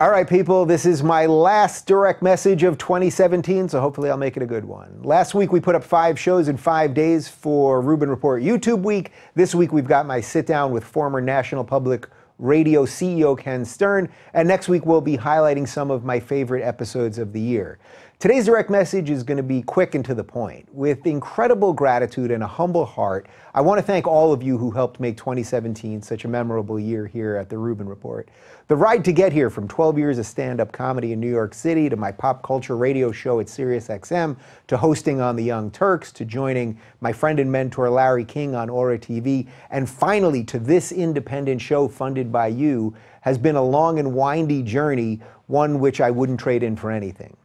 All right, people, this is my last direct message of 2017, so hopefully I'll make it a good one. Last week we put up 5 shows in 5 days for Rubin Report YouTube Week. This week we've got my sit-down with former National Public Radio CEO Ken Stern, and next week we'll be highlighting some of my favorite episodes of the year. Today's direct message is going to be quick and to the point. With incredible gratitude and a humble heart, I want to thank all of you who helped make 2017 such a memorable year here at the Rubin Report. The ride to get here, from 12 years of stand-up comedy in New York City, to my pop culture radio show at SiriusXM, to hosting on The Young Turks, to joining my friend and mentor Larry King on Aura TV, and finally to this independent show funded by you, has been a long and windy journey, one which I wouldn't trade in for anything.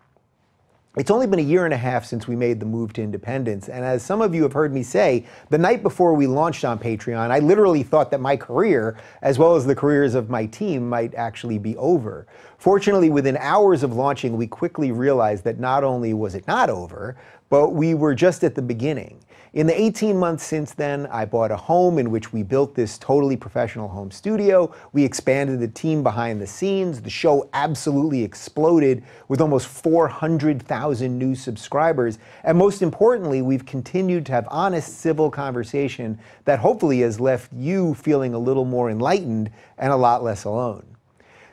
It's only been a year and a half since we made the move to independence, and as some of you have heard me say, the night before we launched on Patreon, I literally thought that my career, as well as the careers of my team, might actually be over. Fortunately, within hours of launching, we quickly realized that not only was it not over, but we were just at the beginning. In the 18 months since then, I bought a home in which we built this totally professional home studio. We expanded the team behind the scenes. The show absolutely exploded with almost 400,000 new subscribers. And most importantly, we've continued to have honest, civil conversation that hopefully has left you feeling a little more enlightened and a lot less alone.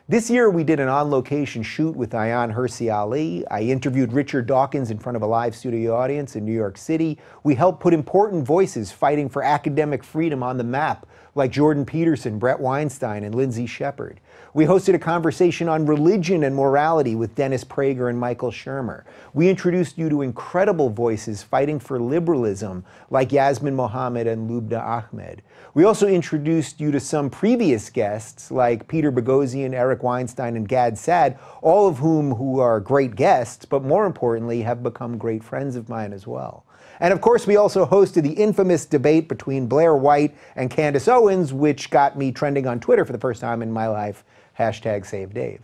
This year, we did an on-location shoot with Ayaan Hirsi Ali. I interviewed Richard Dawkins in front of a live studio audience in New York City. We helped put important voices fighting for academic freedom on the map, like Jordan Peterson, Brett Weinstein, and Lindsay Shepard. We hosted a conversation on religion and morality with Dennis Prager and Michael Shermer. We introduced you to incredible voices fighting for liberalism, like Yasmin Mohammed and Lubna Ahmed. We also introduced you to some previous guests, like Peter Boghossian, Eric Weinstein, and Gad Saad, all of who are great guests, but more importantly, have become great friends of mine as well. And of course, we also hosted the infamous debate between Blair White and Candace Owens, which got me trending on Twitter for the first time in my life, #SaveDave.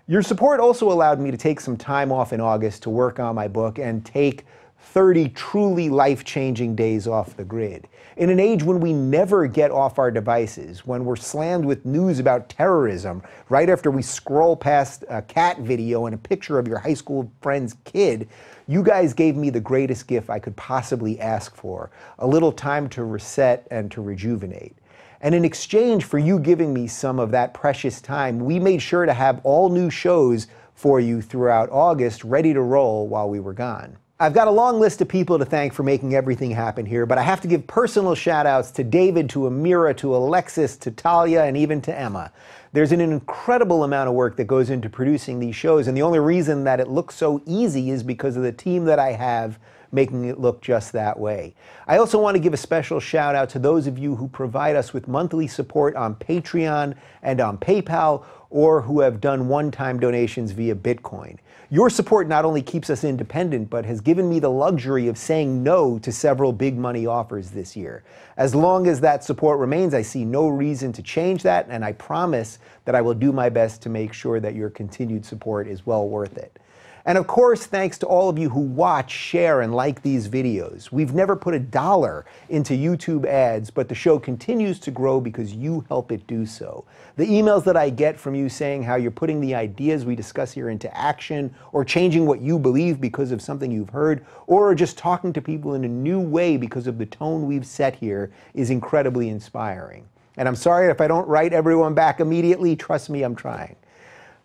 Your support also allowed me to take some time off in August to work on my book and take 30 truly life-changing days off the grid. In an age when we never get off our devices, when we're slammed with news about terrorism right after we scroll past a cat video and a picture of your high school friend's kid, you guys gave me the greatest gift I could possibly ask for, a little time to reset and to rejuvenate. And in exchange for you giving me some of that precious time, we made sure to have all new shows for you throughout August ready to roll while we were gone. I've got a long list of people to thank for making everything happen here, but I have to give personal shout-outs to David, to Amira, to Alexis, to Talia, and even to Emma. There's an incredible amount of work that goes into producing these shows, and the only reason that it looks so easy is because of the team that I have making it look just that way. I also want to give a special shout out to those of you who provide us with monthly support on Patreon and on PayPal, or who have done one-time donations via Bitcoin. Your support not only keeps us independent, but has given me the luxury of saying no to several big money offers this year. As long as that support remains, I see no reason to change that, and I promise that I will do my best to make sure that your continued support is well worth it. And of course, thanks to all of you who watch, share, and like these videos. We've never put $1 into YouTube ads, but the show continues to grow because you help it do so. The emails that I get from you saying how you're putting the ideas we discuss here into action, or changing what you believe because of something you've heard, or just talking to people in a new way because of the tone we've set here, is incredibly inspiring. And I'm sorry if I don't write everyone back immediately. Trust me, I'm trying.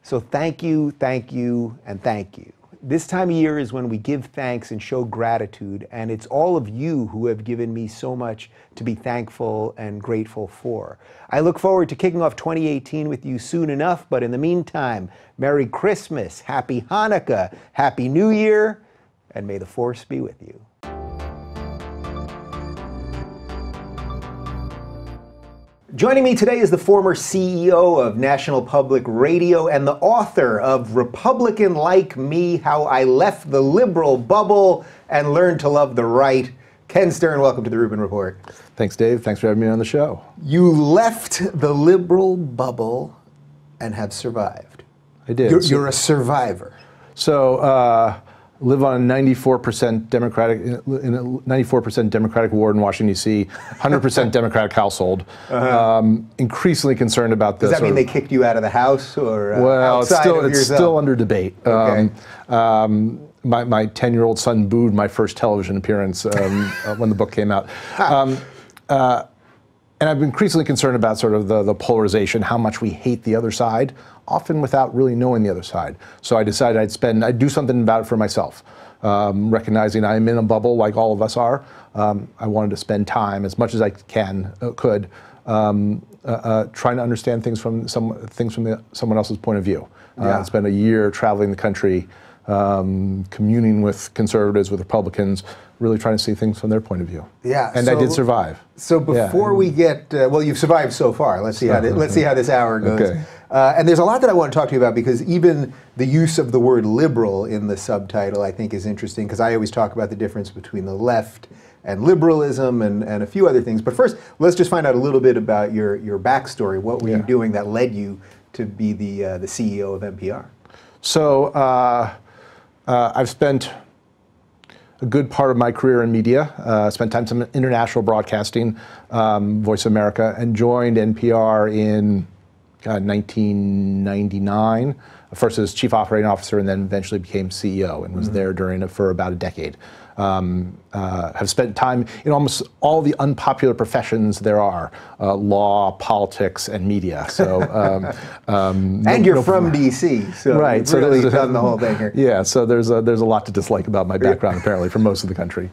So thank you, and thank you. This time of year is when we give thanks and show gratitude, and it's all of you who have given me so much to be thankful and grateful for. I look forward to kicking off 2018 with you soon enough, but in the meantime, Merry Christmas, Happy Hanukkah, Happy New Year, and may the Force be with you. Joining me today is the former CEO of National Public Radio and the author of Republican Like Me, How I Left the Liberal Bubble and Learned to Love the Right. Ken Stern, welcome to the Rubin Report. Thanks, Dave. Thanks for having me on the show. You left the liberal bubble and have survived. I did. You're a survivor. So live on a 94% Democratic, in a 94% Democratic ward in Washington, D.C., 100% Democratic household. Increasingly concerned about this. Does that mean they kicked you out of the house, or well, outside of it's still under debate. Okay. My 10-year-old son booed my first television appearance when the book came out. And I've been increasingly concerned about sort of the polarization, how much we hate the other side, often without really knowing the other side. So I decided I'd do something about it for myself. Recognizing I'm in a bubble like all of us are, I wanted to spend time as much as I could trying to understand things from someone else's point of view. I spent a year traveling the country, communing with conservatives, with Republicans, really trying to see things from their point of view. Yeah, and I did survive. So before we get, well, you've survived so far. Let's see how this hour goes. Okay. And there's a lot that I want to talk to you about, because even the use of the word liberal in the subtitle, I think, is interesting, because I always talk about the difference between the left and liberalism and a few other things. But first, let's just find out a little bit about your backstory. What were you doing that led you to be the CEO of NPR? So I've spent a good part of my career in media, spent time in international broadcasting, Voice of America, and joined NPR in 1999, first as chief operating officer, and then eventually became CEO, and was there for about a decade. Have spent time in almost all the unpopular professions there are, law, politics, and media. So, and you're from DC, so right? You've so really done the whole thing here. Yeah. So there's a lot to dislike about my background, apparently, for most of the country.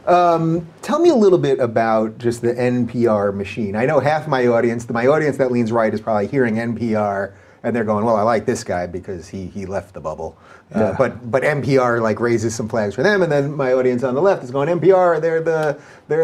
Tell me a little bit about just the NPR machine. I know half my audience that leans right, is probably hearing NPR and they're going, well, I like this guy because he left the bubble. But NPR like raises some flags for them, and then my audience on the left is going, NPR, they're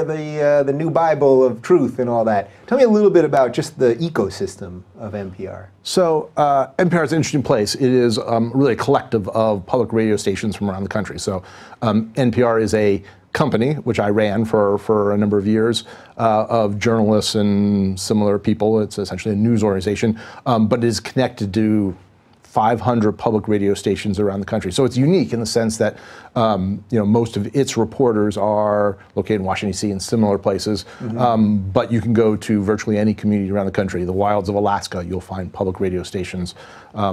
the new Bible of truth and all that. Tell me a little bit about just the ecosystem of NPR. So NPR is an interesting place. It is really a collective of public radio stations from around the country. So NPR is a company, which I ran for a number of years, of journalists and similar people. It's essentially a news organization, but it is connected to 500 public radio stations around the country. So it's unique in the sense that most of its reporters are located in Washington, D.C. and similar places, but you can go to virtually any community around the country. The wilds of Alaska, you'll find public radio stations,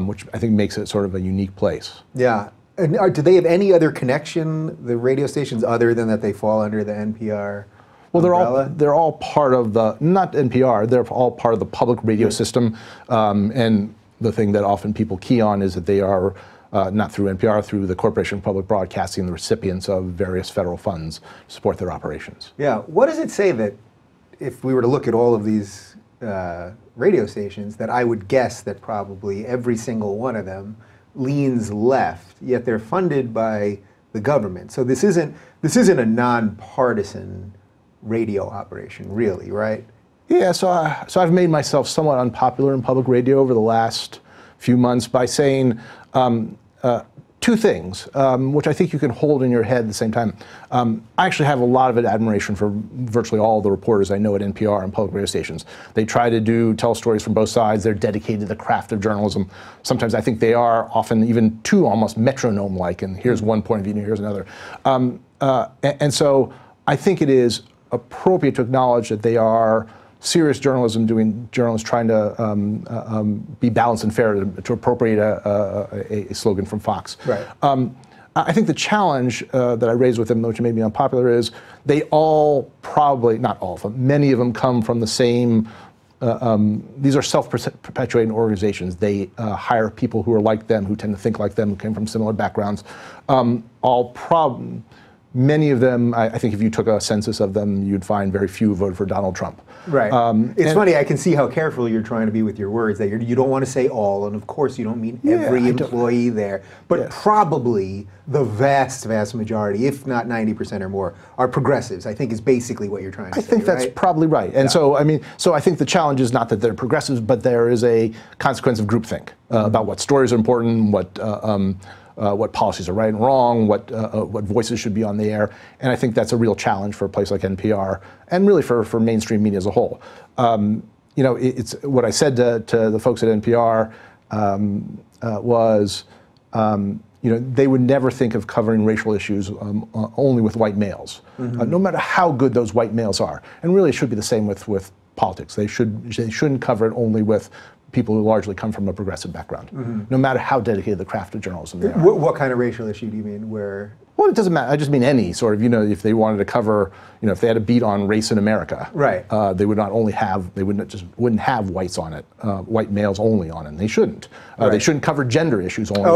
which I think makes it sort of a unique place. Yeah. And do they have any other connection, the radio stations, other than that they fall under the NPR umbrella? They're all part of the, not NPR, they're all part of the public radio system. And the thing that often people key on is that they are, not through NPR, through the Corporation for Public Broadcasting, the recipients of various federal funds to support their operations. Yeah. What does it say that if we were to look at all of these radio stations, that I would guess that probably every single one of them leans left, yet they're funded by the government. So this isn't a nonpartisan radio operation, really, right? Yeah, so I've made myself somewhat unpopular in public radio over the last few months by saying two things, which I think you can hold in your head at the same time. I actually have a lot of admiration for virtually all the reporters I know at NPR and public radio stations. They try to tell stories from both sides. They're dedicated to the craft of journalism. Sometimes I think they are often even too almost metronome-like, and here's one point of view and here's another. And so I think it is appropriate to acknowledge that they are serious journalism, journalists trying to be balanced and fair, to appropriate a slogan from Fox. Right. I think the challenge that I raised with them, which made me unpopular, is they all probably, not all of them, many of them come from the same, these are self-perpetuating organizations. They hire people who are like them, who tend to think like them, who came from similar backgrounds. Many of them, I think if you took a census of them, you'd find very few voted for Donald Trump. Right. It's funny, I can see how careful you're trying to be with your words, that you don't want to say all, and of course you don't mean every employee there, but probably the vast, vast majority, if not 90% or more, are progressives, I think is basically what you're trying to say, I think that's probably right. And so I think the challenge is not that they're progressives, but there is a consequence of groupthink about what stories are important, what policies are right and wrong, what voices should be on the air, and I think that's a real challenge for a place like NPR, and really for mainstream media as a whole. It's what I said to the folks at NPR was, they would never think of covering racial issues only with white males, no matter how good those white males are. And really, it should be the same with politics. They shouldn't cover it only with people who largely come from a progressive background, no matter how dedicated to the craft of journalism they are. What kind of racial issue do you mean? Where? Well, it doesn't matter. I just mean any sort of, if they wanted to cover, if they had a beat on race in America, right? They would not only have, they wouldn't have whites on it, white males only on it. And they shouldn't. Right. They shouldn't cover gender issues only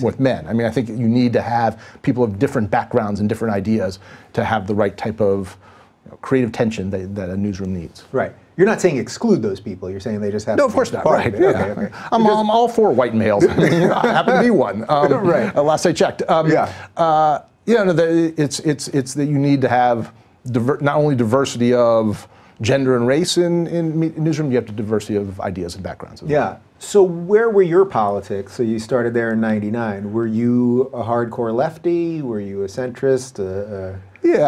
with men. I mean, I think you need to have people of different backgrounds and different ideas to have the right type of creative tension that a newsroom needs. Right. You're not saying exclude those people. You're saying they just have. No, of course not. Right. Yeah. Okay. I'm all for white males. I happen to be one. Right. Last I checked. It's that you need to have not only diversity of gender and race in newsroom, you have to diversity of ideas and backgrounds. Yeah. So where were your politics? So you started there in '99. Were you a hardcore lefty? Were you a centrist? A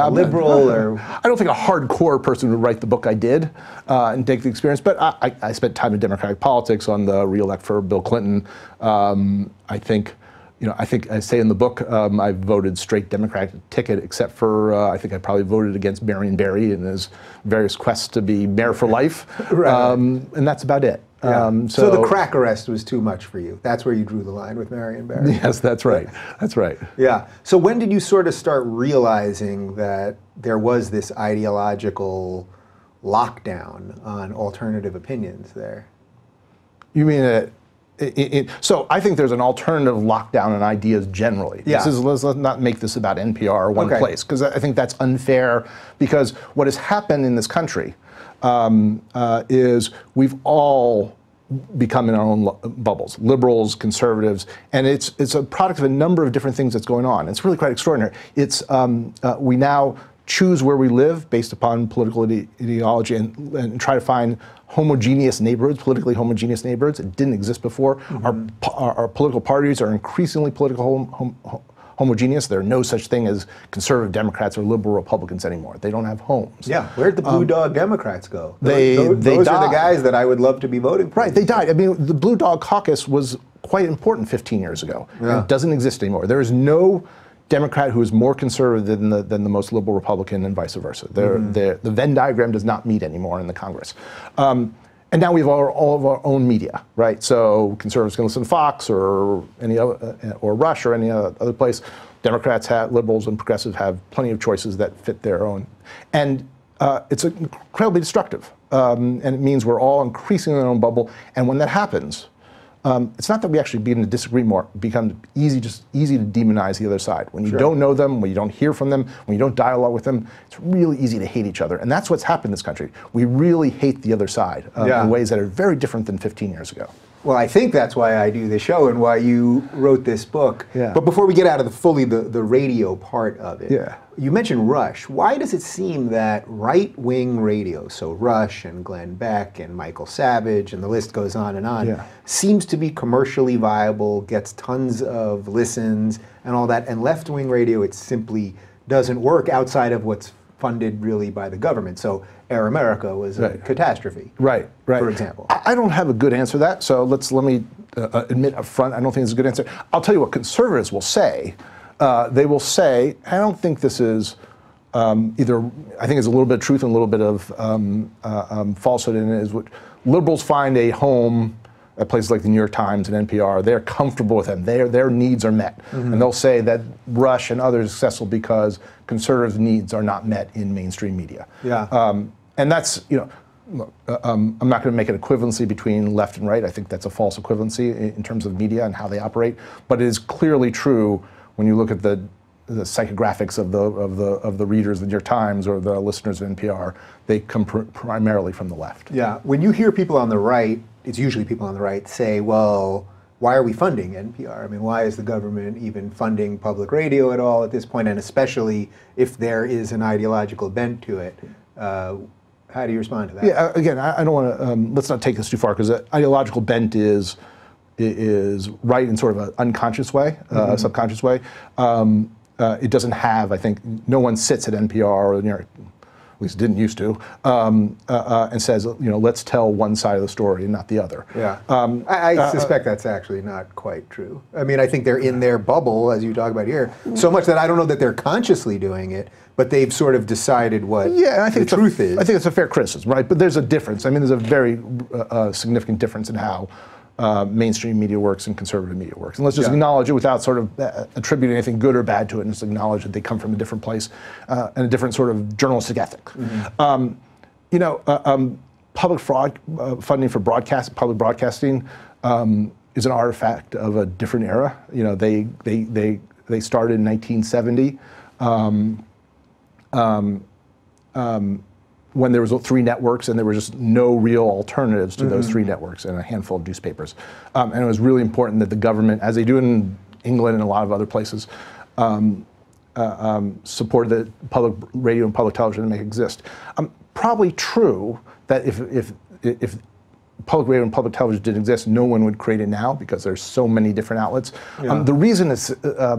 liberal? Or I don't think a hardcore person would write the book I did and take the experience. But I spent time in Democratic politics on the re-elect for Bill Clinton. I think I say in the book I voted straight Democratic ticket, except for I think I probably voted against Marion Barry in his various quests to be mayor for life. Right. And that's about it. Yeah. So the crack arrest was too much for you. That's where you drew the line with Marion Barry. Yes, that's right. That's right. Yeah. So when did you sort of start realizing that there was this ideological lockdown on alternative opinions there? You mean so I think there's an alternative lockdown on ideas generally. Yeah. Let's not make this about NPR or one place, because I think that's unfair, because what has happened in this country is we've all become in our own bubbles, liberals, conservatives, and it's a product of a number of different things that's going on. It's really quite extraordinary. It's we now choose where we live based upon political ideology and try to find homogeneous neighborhoods, politically homogeneous neighborhoods. It didn't exist before. Our political parties are increasingly political homogeneous. There are no such thing as conservative Democrats or liberal Republicans anymore. They don't have homes. Yeah, where'd the Blue Dog Democrats go? Those are the guys that I would love to be voting for. Right, they died. I mean, the Blue Dog Caucus was quite important 15 years ago. Yeah. It doesn't exist anymore. There is no Democrat who is more conservative than the most liberal Republican, and vice versa. The Venn diagram does not meet anymore in the Congress. And now we have all of our own media, right? So conservatives can listen to Fox or any other, or Rush or any other place. Democrats liberals and progressives have plenty of choices that fit their own. And it's incredibly destructive. And it means we're all increasingly in our own bubble. And when that happens, it's not that we actually begin to disagree more. It becomes easy to demonize the other side. When you don't know them, when you don't hear from them, when you don't dialogue with them, it's really easy to hate each other. And that's what's happened in this country. We really hate the other side in ways that are very different than 15 years ago. Well, I think that's why I do the show and why you wrote this book. Yeah. But before we get out of the radio part of it, you mentioned Rush. Why does it seem that right-wing radio, so Rush and Glenn Beck and Michael Savage and the list goes on, seems to be commercially viable, gets tons of listens and all that, and left-wing radio, it simply doesn't work outside of what's funded really by the government. So Air America was a catastrophe, right, for example. I don't have a good answer to that, so let me admit up front, I don't think it's a good answer. I'll tell you what conservatives will say. They will say, I don't think this is either, I think it's a little bit of truth and a little bit of falsehood in it, is what liberals find a home at places like the New York Times and NPR. They're comfortable with them. Their needs are met. And they'll say that Rush and others are successful because conservative needs are not met in mainstream media. And that's, look, I'm not going to make an equivalency between left and right. I think that's a false equivalency in terms of media and how they operate. But it is clearly true when you look at the psychographics of the readers of the New York Times or the listeners of NPR. They come primarily from the left. Yeah. When you hear people on the right, it's usually people on the right, say, well, why are we funding NPR? I mean, why is the government even funding public radio at all at this point? And especially if there is an ideological bent to it. How do you respond to that? Yeah, again, I don't want to, let's not take this too far, because ideological bent is right in sort of an unconscious way, subconscious way. It doesn't have, I think, no one sits at NPR or the New York at least didn't used to, and says, let's tell one side of the story and not the other. Yeah, I suspect that's actually not quite true. I mean, I think they're in their bubble, as you talk about here, so much that I don't know that they're consciously doing it, but they've sort of decided what I think the truth is. I think it's a fair criticism, right? But there's a difference. I mean, there's a very significant difference in how mainstream media works and conservative media works. And let's just acknowledge it without sort of attributing anything good or bad to it, and just acknowledge that they come from a different place and a different sort of journalistic ethic. Public fraud funding for public broadcasting is an artifact of a different era. They started in 1970. When there was 3 networks and there were just no real alternatives to those 3 networks and a handful of newspapers. And it was really important that the government, as they do in England and a lot of other places, supported the public radio and public television to make it exist. Probably true that if public radio and public television didn't exist, no one would create it now because there's so many different outlets. The reason is, I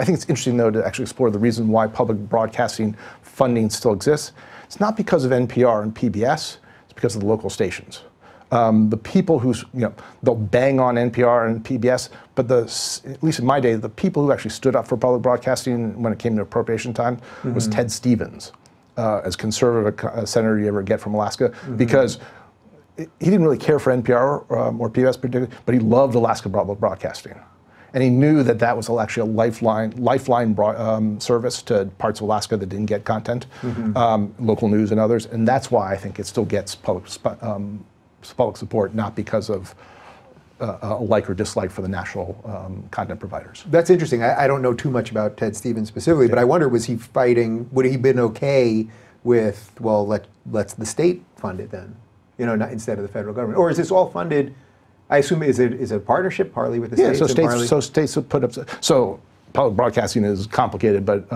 think it's interesting though to actually explore the reason why public broadcasting funding still exists. It's not because of NPR and PBS, it's because of the local stations. The people who, they'll bang on NPR and PBS, but at least in my day, the people who actually stood up for public broadcasting when it came to appropriation time was Ted Stevens, as conservative a senator you ever get from Alaska, because he didn't really care for NPR or PBS particularly, but he loved Alaska public broadcasting. And he knew that that was actually a lifeline service to parts of Alaska that didn't get content, local news and others. And that's why I think it still gets public support, not because of a like or dislike for the national content providers. That's interesting. I don't know too much about Ted Stevens specifically, but I wonder, was he fighting, would he have been okay with, well, let's the state fund it then, not instead of the federal government? Or is this all funded? I assume is it a partnership partly with the states? So states would put up. So public broadcasting is complicated, but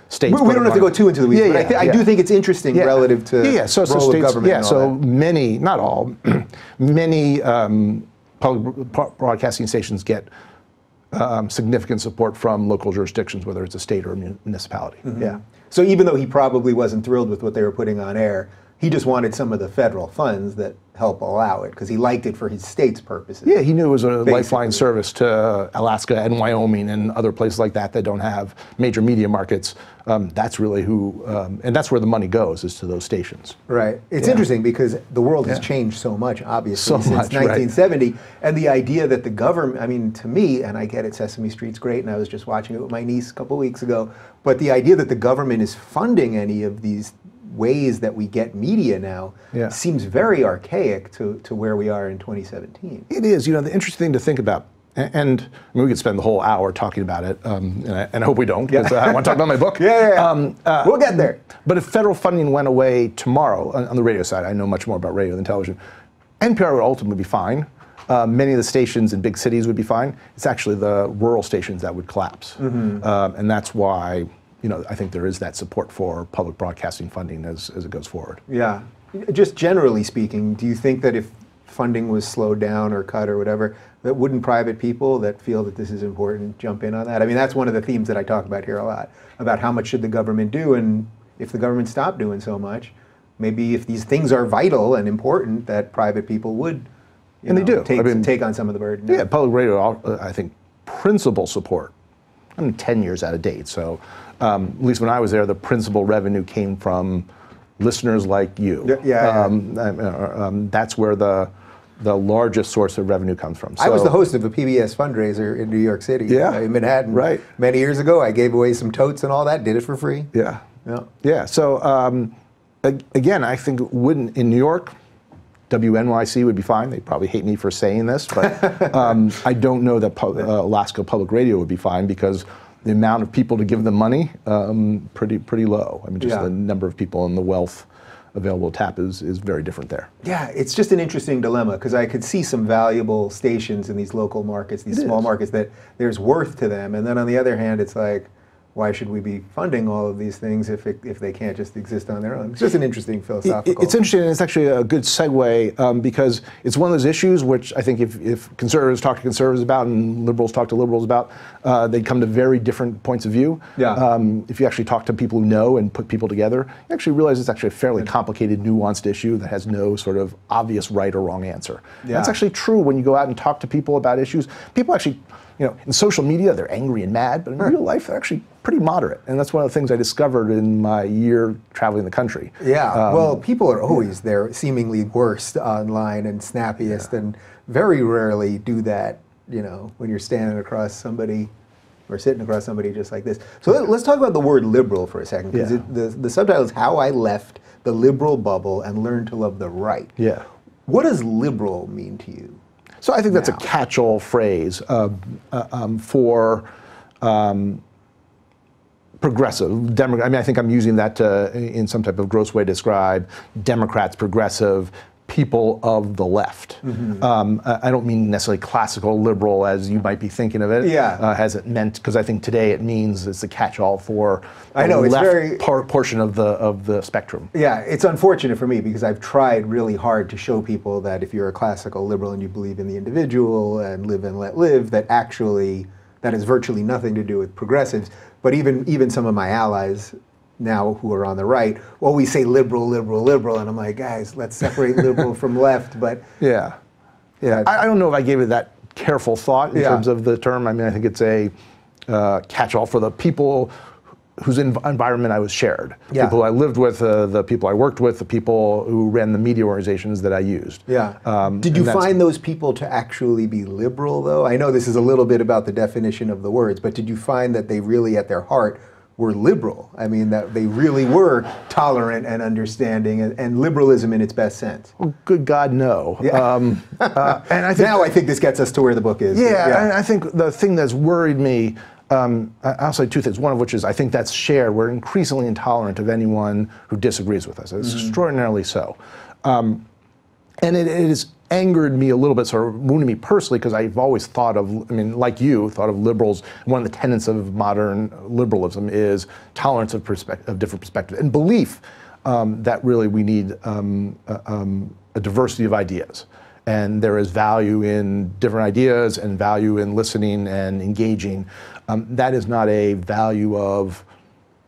states. We don't have to go too into the weeds, but I do think it's interesting relative to role of government. So many, not all, many public broadcasting stations get significant support from local jurisdictions, whether it's a state or a municipality. Yeah. So even though he probably wasn't thrilled with what they were putting on air, he just wanted some of the federal funds that help allow it because he liked it for his state's purposes. Yeah, he knew it was a lifeline service to Alaska and Wyoming and other places like that that don't have major media markets. That's really who, and that's where the money goes, is to those stations. Right. It's interesting because the world has changed so much, obviously, since 1970. Right. And the idea that the government, I mean, to me, and I get it, Sesame Street's great, and I was just watching it with my niece a couple weeks ago, but the idea that the government is funding any of these ways that we get media now seems very archaic to where we are in 2017. It is. The interesting thing to think about, and I mean, we could spend the whole hour talking about it, and I hope we don't, because I want to talk about my book. We'll get there. But if federal funding went away tomorrow, on the radio side, I know much more about radio than television, NPR would ultimately be fine. Many of the stations in big cities would be fine. It's actually the rural stations that would collapse. And that's why I think there is that support for public broadcasting funding as it goes forward. Yeah. Just generally speaking, do you think that if funding was slowed down or cut or whatever, that wouldn't private people that feel that this is important jump in on that? I mean, that's one of the themes that I talk about here a lot, about how much should the government do, and if the government stopped doing so much, maybe if these things are vital and important, that private people would take on some of the burden. Yeah, public radio, I think, principal support. I'm 10 years out of date, so at least when I was there, the principal revenue came from listeners like you. That's where the largest source of revenue comes from. So, I was the host of a PBS fundraiser in New York City, in Manhattan, many years ago. I gave away some totes and all that, did it for free. So again, I think in New York, WNYC would be fine. They probably hate me for saying this, but I don't know that Alaska Public Radio would be fine because the amount of people to give them money, pretty low. I mean, just the number of people and the wealth available to tap is very different there. Yeah, it's just an interesting dilemma because I could see some valuable stations in these local markets, these small markets, that there's worth to them. And then on the other hand, it's like, why should we be funding all of these things if they can't just exist on their own? It's just an interesting philosophical. It's interesting, and it's actually a good segue because it's one of those issues which I think if conservatives talk to conservatives about and liberals talk to liberals about, they come to very different points of view. Yeah. If you actually talk to people who know and put people together, you actually realize it's actually a fairly complicated, nuanced issue that has no sort of obvious right or wrong answer. Yeah. That's actually true when you go out and talk to people about issues. People actually, in social media, they're angry and mad, but in real life, they're actually pretty moderate. And that's one of the things I discovered in my year traveling the country. Yeah, well, people are always their seemingly worst online and snappiest, and very rarely do that, when you're standing across somebody or sitting across somebody just like this. So let's talk about the word liberal for a second, because the subtitle is How I Left the Liberal Bubble and Learned to Love the Right. Yeah. What does liberal mean to you? So I think that's a catch-all phrase for progressive. I think I'm using that in some type of gross way to describe Democrats, progressive, people of the left. I don't mean necessarily classical liberal as you might be thinking of it. As it meant, because I think today it means it's a catch-all for the left portion of the spectrum. Yeah, it's unfortunate for me because I've tried really hard to show people that if you're a classical liberal and you believe in the individual and live and let live, that actually that has virtually nothing to do with progressives. But even some of my allies now who are on the right always say liberal, liberal, liberal, and I'm like, guys, let's separate liberal from left. But I don't know if I gave it that careful thought in terms of the term. I mean, I think it's a catch-all for the people whose environment I was shared. Yeah. People I lived with, the people I worked with, the people who ran the media organizations that I used. Yeah. Did you find those people to actually be liberal, though? I know this is a little bit about the definition of the words, but did you find that they really, at their heart, were liberal? I mean, that they really were tolerant and understanding, and liberalism in its best sense? Well, good God, no. Yeah. And I think, now I think this gets us to where the book is. Yeah, and I think the thing that's worried me, I'll say two things. One of which is I think that's shared. We're increasingly intolerant of anyone who disagrees with us. It's extraordinarily so. And it has angered me a little bit, sort of wounded me personally, because I've always thought of, like you, thought of liberals, one of the tenets of modern liberalism is tolerance of different perspectives and belief that really we need a diversity of ideas. And there is value in different ideas and value in listening and engaging. That is not a value of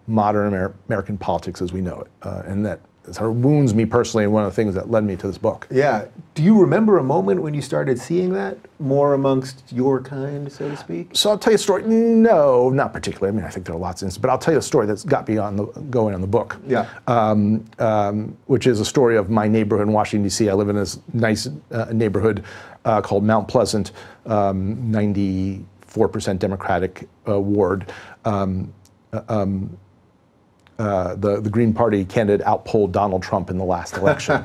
modern American politics as we know it. And that sort of wounds me personally, and one of the things that led me to this book. Yeah. Do you remember a moment when you started seeing that more amongst your kind, so to speak? So I'll tell you a story. No, not particularly. I think there are lots of instances, but I'll tell you a story that's got me going on the book. Yeah. Which is a story of my neighborhood in Washington, D.C. I live in this nice neighborhood called Mount Pleasant, 94% Democratic ward. The Green Party candidate outpolled Donald Trump in the last election.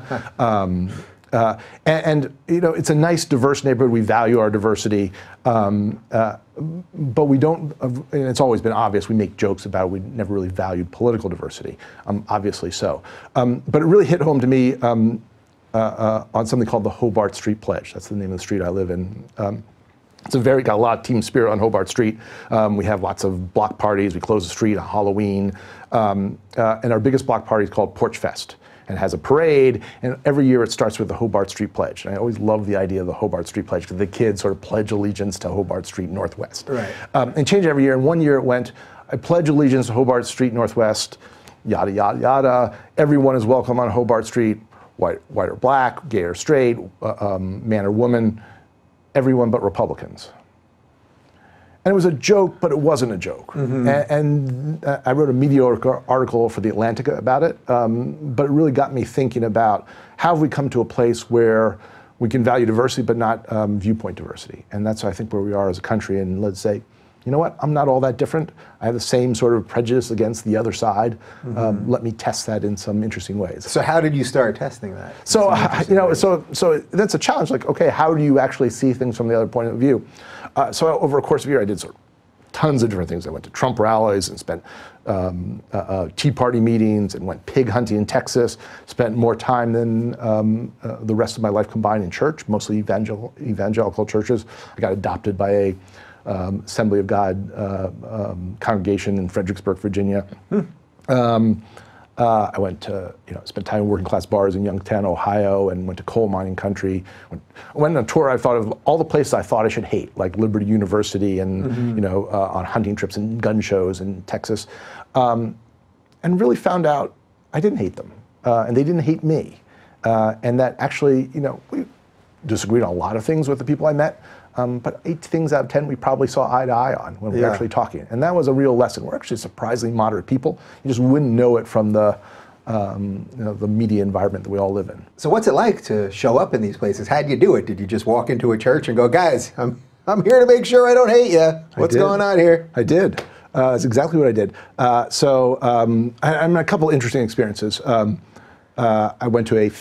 It's a nice, diverse neighborhood. We value our diversity, but we don't, and it's always been obvious, we make jokes about it. We never really valued political diversity, obviously so. But it really hit home to me on something called the Hobart Street Pledge. That's the name of the street I live in. It's got a lot of team spirit on Hobart Street. We have lots of block parties. We close the street on Halloween. And our biggest block party is called Porch Fest. And it has a parade, and every year it starts with the Hobart Street Pledge. And I always love the idea of the Hobart Street Pledge, because the kids sort of pledge allegiance to Hobart Street Northwest. Right. And change every year. And one year it went, I pledge allegiance to Hobart Street Northwest, yada, yada, yada. Everyone is welcome on Hobart Street, white or black, gay or straight, man or woman. Everyone but Republicans. And it was a joke, but it wasn't a joke. And I wrote a mediocre article for The Atlantic about it, but it really got me thinking about how have we come to a place where we can value diversity but not viewpoint diversity. And that's, I think, where we are as a country. And let's say, you know what, I'm not all that different. I have the same sort of prejudice against the other side. Let me test that in some interesting ways. So how did you start testing that? So, so that's a challenge. Like, okay, how do you actually see things from the other point of view? So over a course of a year, I did sort of tons of different things. I went to Trump rallies and spent Tea Party meetings and went pig hunting in Texas, spent more time than the rest of my life combined in church, mostly evangelical churches. I got adopted by Assembly of God congregation in Fredericksburg, Virginia. I went to, spent time in working class bars in Youngstown, Ohio, and went to coal mining country. I went on a tour. I thought of all the places I thought I should hate, like Liberty University, and on hunting trips and gun shows in Texas, and really found out I didn't hate them, and they didn't hate me, and that actually, we disagreed on a lot of things with the people I met. But 8 things out of 10 we probably saw eye to eye on when we were actually talking. And that was a real lesson. We're actually surprisingly moderate people. You just wouldn't know it from the media environment that we all live in. So what's it like to show up in these places? How'd you do it? Did you just walk into a church and go, guys, I'm here to make sure I don't hate you. What's going on here? I did. That's exactly what I did. I'm a couple interesting experiences. I went to a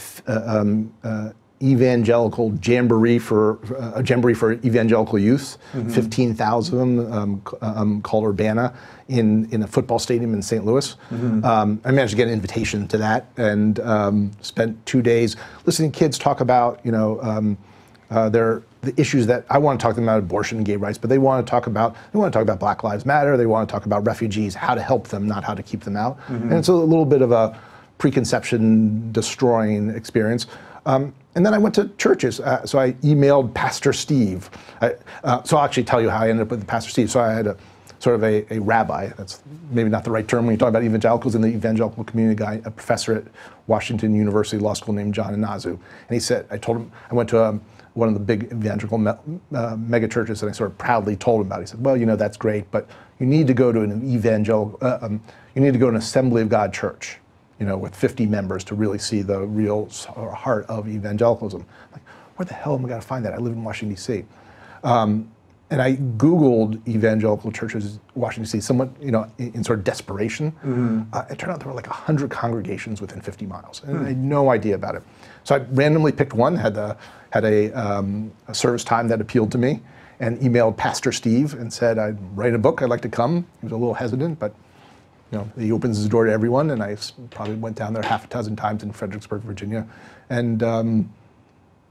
evangelical jamboree for evangelical youth, 15,000 of them, called Urbana, in a football stadium in St. Louis. I managed to get an invitation to that, and spent 2 days listening to kids talk about the issues that I want to talk to them about, abortion and gay rights, but they want to talk about Black Lives Matter. They want to talk about refugees, how to help them, not how to keep them out. And it's a little bit of a preconception destroying experience. And then I went to churches. So I emailed Pastor Steve. So I'll actually tell you how I ended up with Pastor Steve. So I had a rabbi. That's maybe not the right term when you talk about evangelicals, in the evangelical community guy, a professor at Washington University Law School named John Inazu. And he said, I told him, I went to one of the big evangelical mega churches, and I sort of proudly told him about it. He said, well, that's great, but you need to go to an you need to go to an Assembly of God church, with 50 members to really see the real heart of evangelicalism. Like, where the hell am I going to find that? I live in Washington, D.C. And I Googled evangelical churches in Washington, D.C., somewhat, in sort of desperation. It turned out there were like 100 congregations within 50 miles. And I had no idea about it. So I randomly picked one, had a service time that appealed to me, and emailed Pastor Steve and said, I'd write a book, I'd like to come. He was a little hesitant, but he opens his door to everyone, and I probably went down there half a dozen times in Fredericksburg, Virginia. And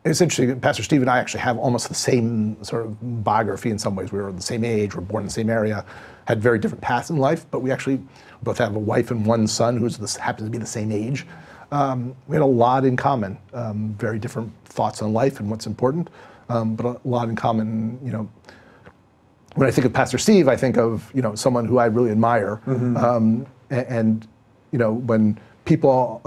it's interesting, Pastor Steve and I actually have almost the same sort of biography in some ways. We were the same age, we were born in the same area, had very different paths in life, but we actually both have a wife and one son who happens to be the same age. We had a lot in common, very different thoughts on life and what's important, but a lot in common, When I think of Pastor Steve, I think of someone who I really admire, and when people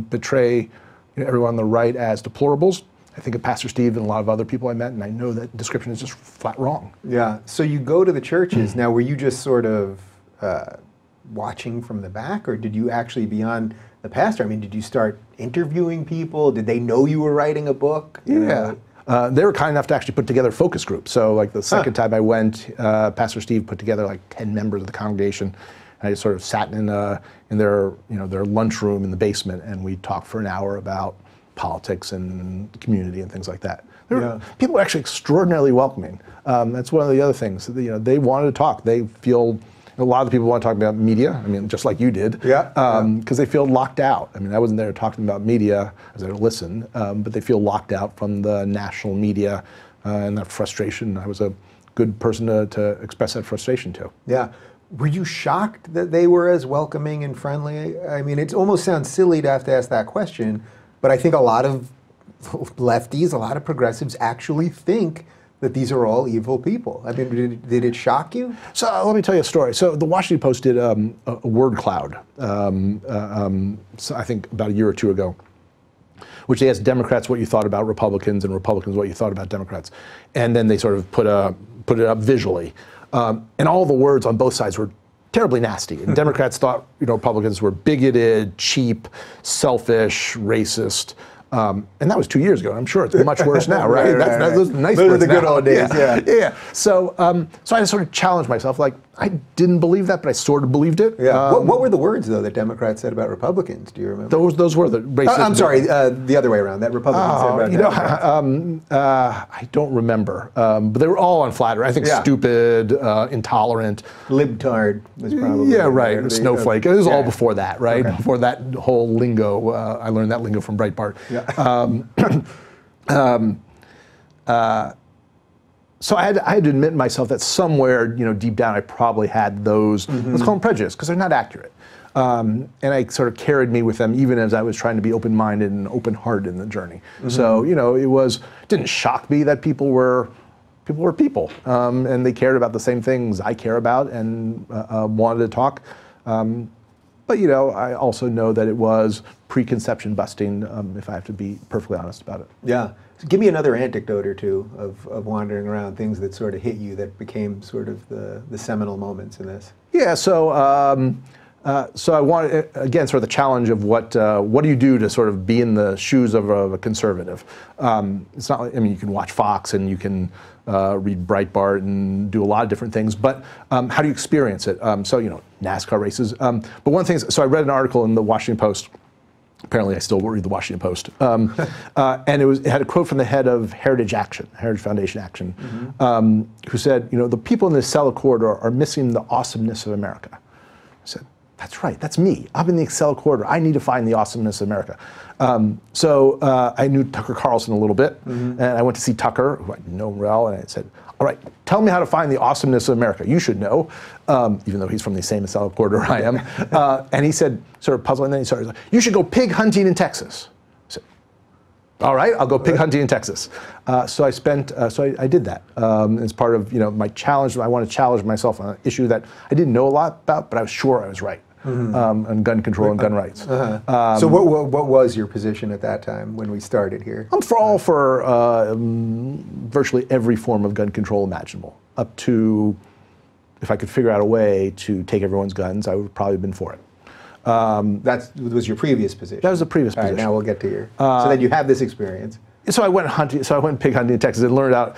betray everyone on the right as deplorables, I think of Pastor Steve and a lot of other people I met, and I know that description is just flat wrong. Yeah. So you go to the churches now. Were you just sort of watching from the back, or did you actually, beyond the pastor? I mean, did you start interviewing people? Did they know you were writing a book? Yeah. They were kind enough to actually put together focus groups. So like the second time I went, Pastor Steve put together like 10 members of the congregation. And I just sort of sat in their lunchroom in the basement, and we talked for an hour about politics and the community and things like that. People were actually extraordinarily welcoming. That's one of the other things. They wanted to talk. They feel, a lot of the people want to talk about media. I mean, just like you did. Because they feel locked out. I mean, I wasn't there talking about media. I was there to listen. But they feel locked out from the national media and that frustration. I was a good person to express that frustration to. Yeah. Were you shocked that they were as welcoming and friendly? I mean, it almost sounds silly to have to ask that question, but I think a lot of lefties, a lot of progressives actually think that these are all evil people. I mean, did it shock you? So let me tell you a story. So the Washington Post did a word cloud, so I think about a year or two ago, which they asked Democrats what you thought about Republicans and Republicans what you thought about Democrats. And then they sort of put it up visually. And all the words on both sides were terribly nasty. And Democrats thought Republicans were bigoted, cheap, selfish, racist. And that was 2 years ago. I'm sure it's much worse now, right? Right. Those are the nice words. Those are the good old days, yeah. So I sort of challenged myself. Like, I didn't believe that, but I sort of believed it. Yeah. What were the words, though, that Democrats said about Republicans? Do you remember? Those were the racist. I'm sorry, the other way around. That Republicans said about Democrats. I don't remember. But they were all unflattering. I think stupid, intolerant. Libtard was probably. Yeah, right. Snowflake. It was all before that, right? Okay. Before that whole lingo. I learned that lingo from Breitbart. Yeah. So I had to admit to myself that somewhere, deep down, I probably had those, let's call them prejudice, because they're not accurate. And I sort of carried me with them even as I was trying to be open-minded and open-hearted in the journey. So, it didn't shock me that people were people, and they cared about the same things I care about and wanted to talk. But I also know that it was preconception busting, if I have to be perfectly honest about it. Yeah. So give me another anecdote or two of wandering around, things that sort of hit you that became sort of the seminal moments in this. Yeah, so I wanted, again, sort of the challenge of what do you do to sort of be in the shoes of a conservative? It's not like, you can watch Fox and you can read Breitbart and do a lot of different things, but how do you experience it? So, NASCAR races. But one of the things, so I read an article in the Washington Post. Apparently I still read the Washington Post. And it had a quote from the head of Heritage Foundation Action, who said, the people in the Acela corridor are missing the awesomeness of America. I said, that's right, that's me. I'm in the Acela corridor. I need to find the awesomeness of America. So I knew Tucker Carlson a little bit, and I went to see Tucker, who I know well, and I said, all right, tell me how to find the awesomeness of America. You should know, even though he's from the same Acela corridor I am. And he said, sort of puzzling, then he started, you should go pig hunting in Texas. I said, all right, I'll go pig hunting in Texas. So I did that as part of my challenge. I want to challenge myself on an issue that I didn't know a lot about, but I was sure I was right. On gun control and gun rights. So what was your position at that time when we started here? I'm for virtually every form of gun control imaginable, up to, if I could figure out a way to take everyone's guns, I would probably have been for it. That was your previous position? That was the previous position. All right, now we'll get to your, so then you have this experience. So I went hunting, pig hunting in Texas and learned out,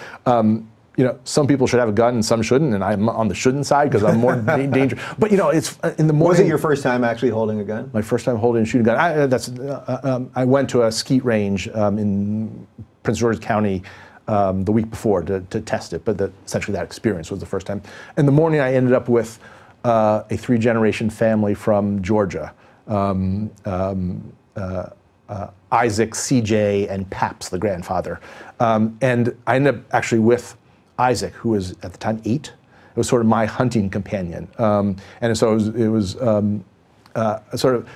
some people should have a gun and some shouldn't, and I'm on the shouldn't side because I'm more dangerous. But it's in the morning. Was it your first time actually holding a gun? My first time holding and shooting a gun. I went to a skeet range in Prince George's County the week before to test it, but essentially that experience was the first time. In the morning, I ended up with a 3-generation family from Georgia. Isaac, CJ, and Paps, the grandfather. And I ended up actually with Isaac, who was at the time 8. It was sort of my hunting companion. And so it was sort of,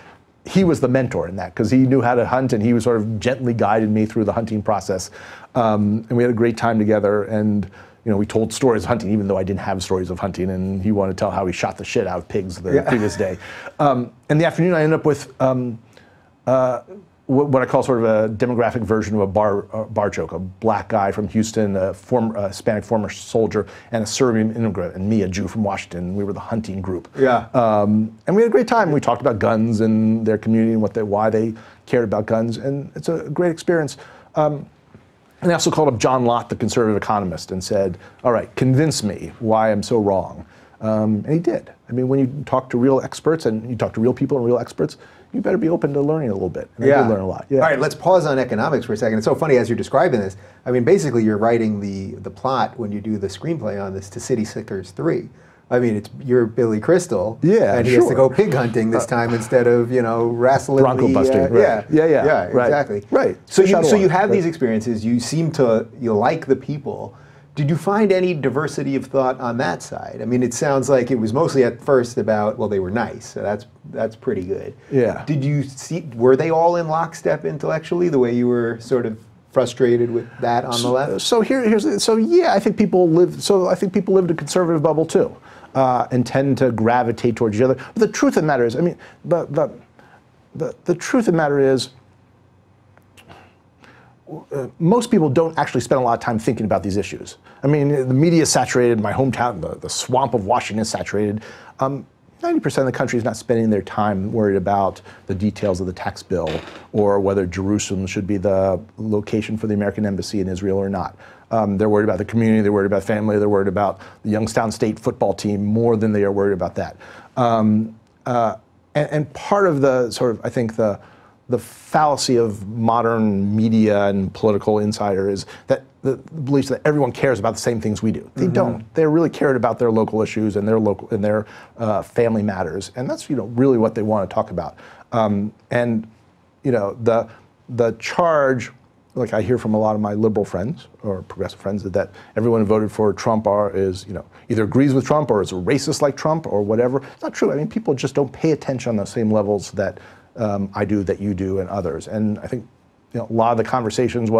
he was the mentor in that, because he knew how to hunt and he was sort of gently guided me through the hunting process. And we had a great time together, and we told stories of hunting, even though I didn't have stories of hunting, and he wanted to tell how he shot the shit out of pigs the previous day. In the afternoon, I ended up with what I call sort of a demographic version of a bar joke. A black guy from Houston, a Hispanic former soldier, and a Serbian immigrant, and me, a Jew from Washington. We were the hunting group. Yeah. And we had a great time. We talked about guns and their community and why they cared about guns, and it's a great experience. And I also called up John Lott, the conservative economist, and said, all right, convince me why I'm so wrong. And he did. I mean, when you talk to real experts and you talk to real people and real experts, you better be open to learning a little bit. And I did learn a lot. Yeah. All right, let's pause on economics for a second. It's so funny as you're describing this. I mean, basically you're writing the plot when you do the screenplay on this to City Slickers 3. I mean, you're Billy Crystal, and he has to go pig hunting this time instead of wrestling Bronco busting. Right. Yeah, exactly. Right. So you have these experiences. You seem to like the people. Did you find any diversity of thought on that side? I mean, it sounds like it was mostly at first about, well, they were nice, so that's pretty good. Yeah. Did you were they all in lockstep intellectually, the way you were sort of frustrated with that on the left? So I think people lived a conservative bubble too, and tend to gravitate towards each other. But the truth of the matter is, I mean, the truth of the matter is, most people don't actually spend a lot of time thinking about these issues. I mean, the media is saturated. My hometown, the swamp of Washington, is saturated. 90% of the country is not spending their time worried about the details of the tax bill or whether Jerusalem should be the location for the American embassy in Israel or not. They're worried about the community, they're worried about family, they're worried about the Youngstown State football team more than they are worried about that. And part of the sort of, I think, the fallacy of modern media and political insider is that the belief that everyone cares about the same things we do. They don't. They're really cared about their local issues and their family matters, and that's really what they want to talk about. And the charge like I hear from a lot of my liberal friends or progressive friends that everyone who voted for Trump is, either agrees with Trump or is a racist like Trump or whatever. It's not true. I mean, people just don't pay attention on the same levels that I do, that you do, and others. And I think a lot of the conversations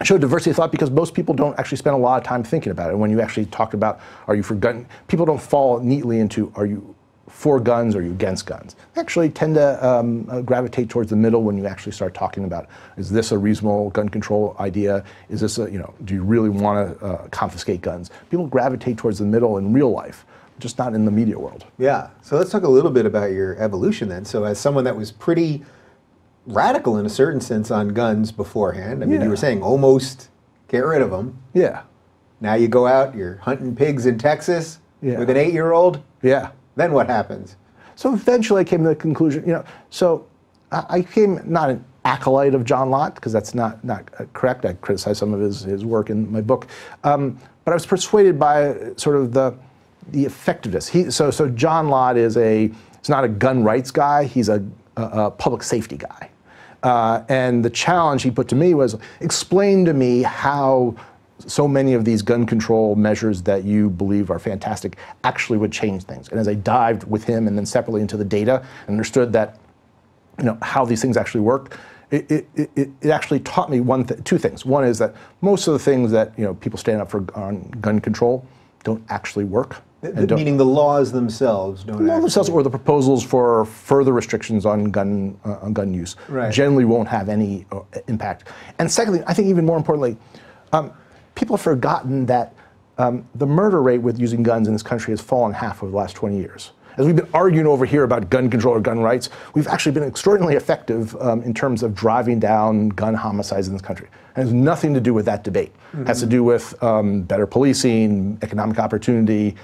showed diversity of thought because most people don't actually spend a lot of time thinking about it. And when you actually talk about, are you for gun, people don't fall neatly into, are you for guns or are you against guns? They actually tend to gravitate towards the middle when you actually start talking about, is this a reasonable gun control idea? Is this do you really want to confiscate guns? People gravitate towards the middle in real life, just not in the media world. Yeah, so let's talk a little bit about your evolution then. So as someone that was pretty radical in a certain sense on guns beforehand, I mean, you were saying almost get rid of them. Yeah. Now you go out, you're hunting pigs in Texas with an 8-year-old. Yeah. Then what happens? So eventually I came to the conclusion, so I came not an acolyte of John Lott, because that's not correct. I criticize some of his work in my book. But I was persuaded by sort of the effectiveness. So John Lott he's not a gun rights guy, he's a public safety guy. And the challenge he put to me was, explain to me how so many of these gun control measures that you believe are fantastic actually would change things. And as I dived with him and then separately into the data and understood that, how these things actually work, it actually taught me two things. One is that most of the things that people stand up for on gun control don't actually work. Meaning the laws themselves don't. The laws themselves, or the proposals for further restrictions on gun use, generally won't have any impact. And secondly, I think even more importantly, people have forgotten that the murder rate with using guns in this country has fallen half over the last 20 years. As we've been arguing over here about gun control or gun rights, we've actually been extraordinarily effective in terms of driving down gun homicides in this country. It has nothing to do with that debate. It has to do with better policing, economic opportunity,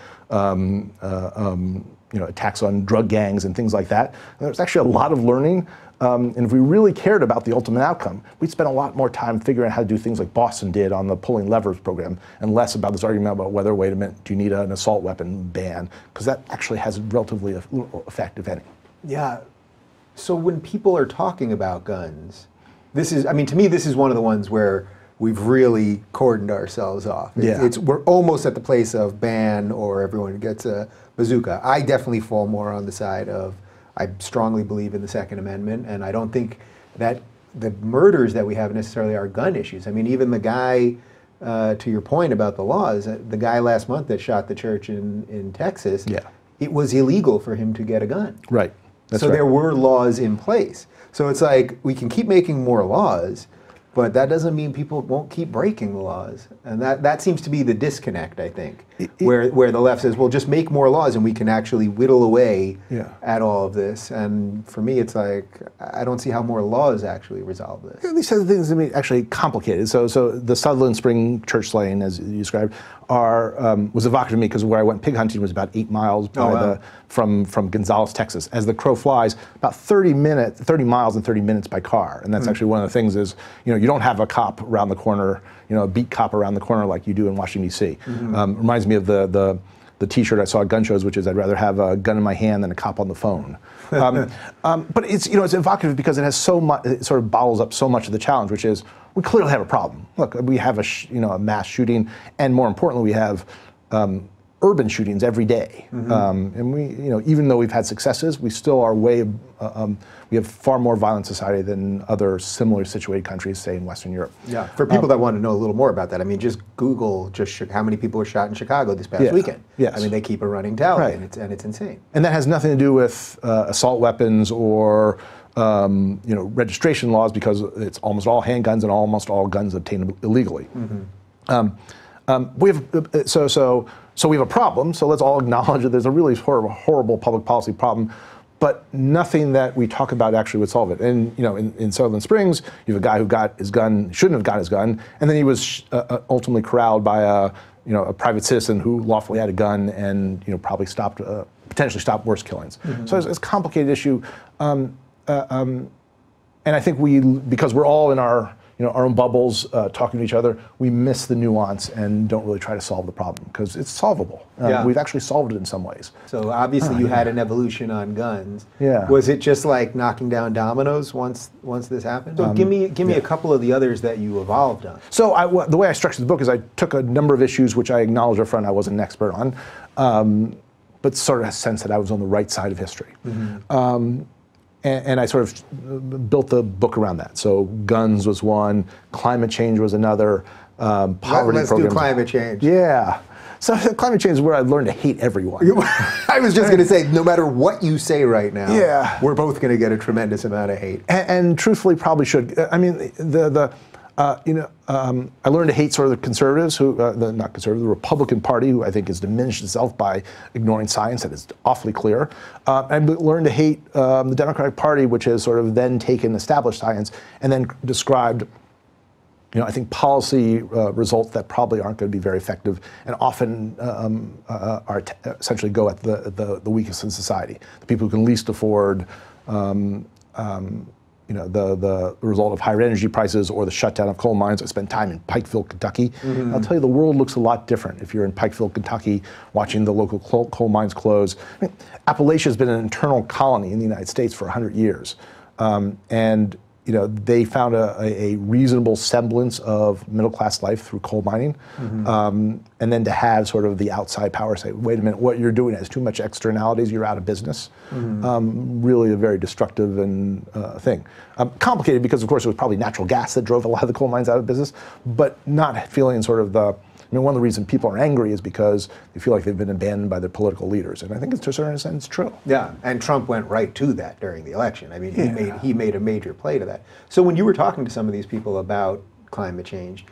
attacks on drug gangs and things like that. And there's actually a lot of learning. And if we really cared about the ultimate outcome, we'd spend a lot more time figuring out how to do things like Boston did on the pulling levers program, and less about this argument about whether, wait a minute, do you need an assault weapon ban? Because that actually has relatively little effect, if any. Yeah. So when people are talking about guns, to me, this is one of the ones where we've really cordoned ourselves off. We're almost at the place of ban or everyone gets a bazooka. I definitely fall more on the side of, I strongly believe in the Second Amendment, and I don't think that the murders that we have necessarily are gun issues. I mean, even the guy, to your point about the laws, the guy last month that shot the church in Texas, it was illegal for him to get a gun. Right. So there were laws in place. So it's like, we can keep making more laws, but that doesn't mean people won't keep breaking the laws. And that seems to be the disconnect, I think, where the left says, well, just make more laws and we can actually whittle away at all of this. And for me, it's like, I don't see how more laws actually resolve this. These other things are actually complicated. So the Sutherland Spring church slaying, as you described, was evocative to me because where I went pig hunting was about 8 miles from Gonzales, Texas. As the crow flies, about 30 miles and 30 minutes by car. And that's actually one of the things is, you don't have a cop around the corner, a beat cop around the corner like you do in Washington, D.C. Reminds me of the T-shirt I saw at gun shows, which is I'd rather have a gun in my hand than a cop on the phone. But it's evocative because it has so much. It sort of bottles up so much of the challenge, which is we clearly have a problem. Look, we have a mass shooting, and more importantly, we have urban shootings every day. And we, even though we've had successes, we still are we have far more violent society than other similar situated countries, say in Western Europe. Yeah. For people that want to know a little more about that, I mean, just Google how many people were shot in Chicago this past weekend. Yes. I mean, they keep a running tally, and it's insane. And that has nothing to do with assault weapons or registration laws, because it's almost all handguns and almost all guns obtained illegally. So we have a problem. So let's all acknowledge that there's a really horrible public policy problem, but nothing that we talk about actually would solve it. And in Sutherland Springs, you have a guy who got his gun, shouldn't have got his gun, and then he was ultimately corralled by a private citizen who lawfully had a gun and probably potentially stopped worse killings. So it's a complicated issue, and I think because we're all in our our own bubbles, talking to each other, we miss the nuance and don't really try to solve the problem because it's solvable. We've actually solved it in some ways. So obviously you had an evolution on guns. Yeah. Was it just like knocking down dominoes once this happened? So give me a couple of the others that you evolved on. So the way I structured the book is I took a number of issues which I acknowledged up front I wasn't an expert on, but sort of a sense that I was on the right side of history. And I sort of built the book around that. So guns was one, climate change was another, poverty Let's programs. do climate change. Yeah. So climate change is where I learned to hate everyone. I was just going to say, no matter what you say right now, we're both going to get a tremendous amount of hate. And truthfully, probably should. I mean, I learned to hate sort of the conservatives, the Republican Party, who I think has diminished itself by ignoring science, that is awfully clear. And learned to hate the Democratic Party, which has sort of then taken established science and then described, I think policy results that probably aren't going to be very effective and often are essentially go at the weakest in society, the people who can least afford the result of higher energy prices or the shutdown of coal mines. I spent time in Pikeville, Kentucky. I'll tell you, the world looks a lot different if you're in Pikeville, Kentucky, watching the local coal mines close. I mean, Appalachia has been an internal colony in the United States for 100 years. And they found a reasonable semblance of middle-class life through coal mining. And then to have sort of the outside power say, wait a minute, what you're doing has too much externalities, you're out of business. Really a very destructive thing. Complicated because, of course, it was probably natural gas that drove a lot of the coal mines out of business, but not feeling sort of one of the reasons people are angry is because they feel like they've been abandoned by their political leaders, and I think it's to a certain extent it's true. Yeah, and Trump went right to that during the election. I mean, he made a major play to that. So when you were talking to some of these people about climate change,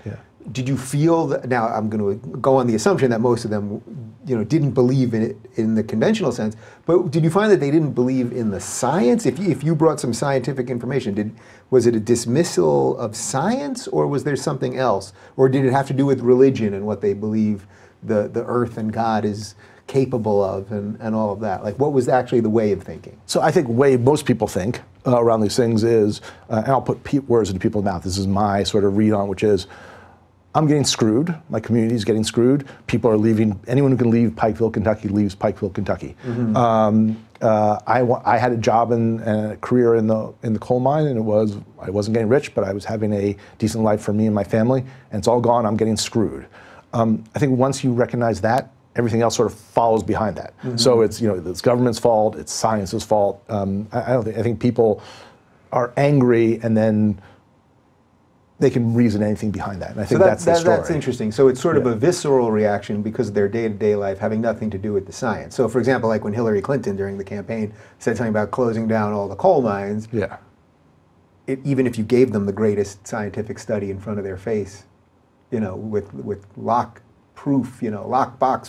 did you feel that? Now I'm going to go on the assumption that most of them, didn't believe in it in the conventional sense. But did you find that they didn't believe in the science? If you brought some scientific information, was it a dismissal of science, or was there something else, or did it have to do with religion and what they believe the Earth and God is capable of, and all of that? Like, what was actually the way of thinking? So I think the way most people think around these things is, and I'll put words into people's mouth. This is my sort of read on, which is, I'm getting screwed. My community is getting screwed. People are leaving. Anyone who can leave Pikeville, Kentucky, leaves Pikeville, Kentucky. I had a job and a career in the coal mine, and I wasn't getting rich, but I was having a decent life for me and my family, and it's all gone. I'm getting screwed. I think once you recognize that, everything else sort of follows behind that. So it's it's government's fault. It's science's fault. I think people are angry and then they can reason anything behind that. And I think that's the story. That's interesting. So it's sort of a visceral reaction because of their day-to-day life having nothing to do with the science. So for example, like when Hillary Clinton during the campaign said something about closing down all the coal mines, even if you gave them the greatest scientific study in front of their face, with lockbox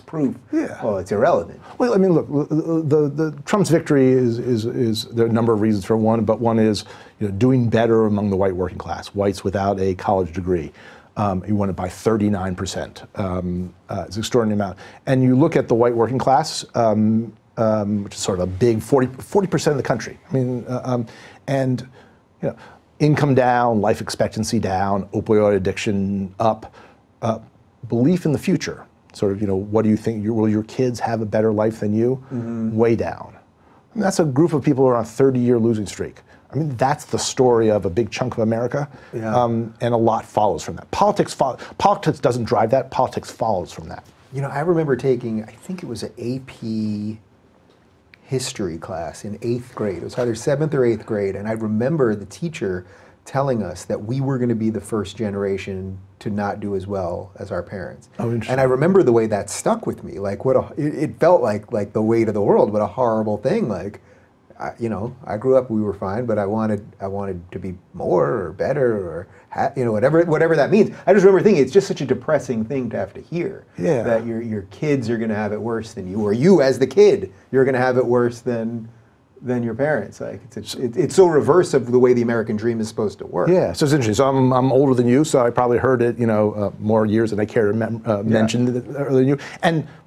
proof, well, it's irrelevant. Well, I mean, look, the Trump's victory is there are a number of reasons for one, but one is doing better among the white working class, whites without a college degree. He won it by 39%. It's an extraordinary amount. And you look at the white working class, which is sort of a big 40% of the country. I mean, income down, life expectancy down, opioid addiction up. Belief in the future, sort of, what do you think? Will your kids have a better life than you? Way down. And that's a group of people who are on a 30-year losing streak. I mean, that's the story of a big chunk of America, and a lot follows from that. Politics doesn't drive that. Politics follows from that. I remember taking, I think it was an AP history class in 8th grade. It was either 7th or 8th grade, and I remember the teacher telling us that we were going to be the first generation to not do as well as our parents. Oh, interesting. And I remember the way that stuck with me. Like it felt like the weight of the world. What a horrible thing. Like, I grew up, we were fine, but I wanted to be more or better or whatever that means. I just remember thinking it's just such a depressing thing to have to hear. That your kids are going to have it worse than you, or you as the kid, you're going to have it worse than your parents. Like it's so reverse of the way the American dream is supposed to work. Yeah, so it's interesting. So I'm older than you, so I probably heard it, more years than I care to mention earlier than you.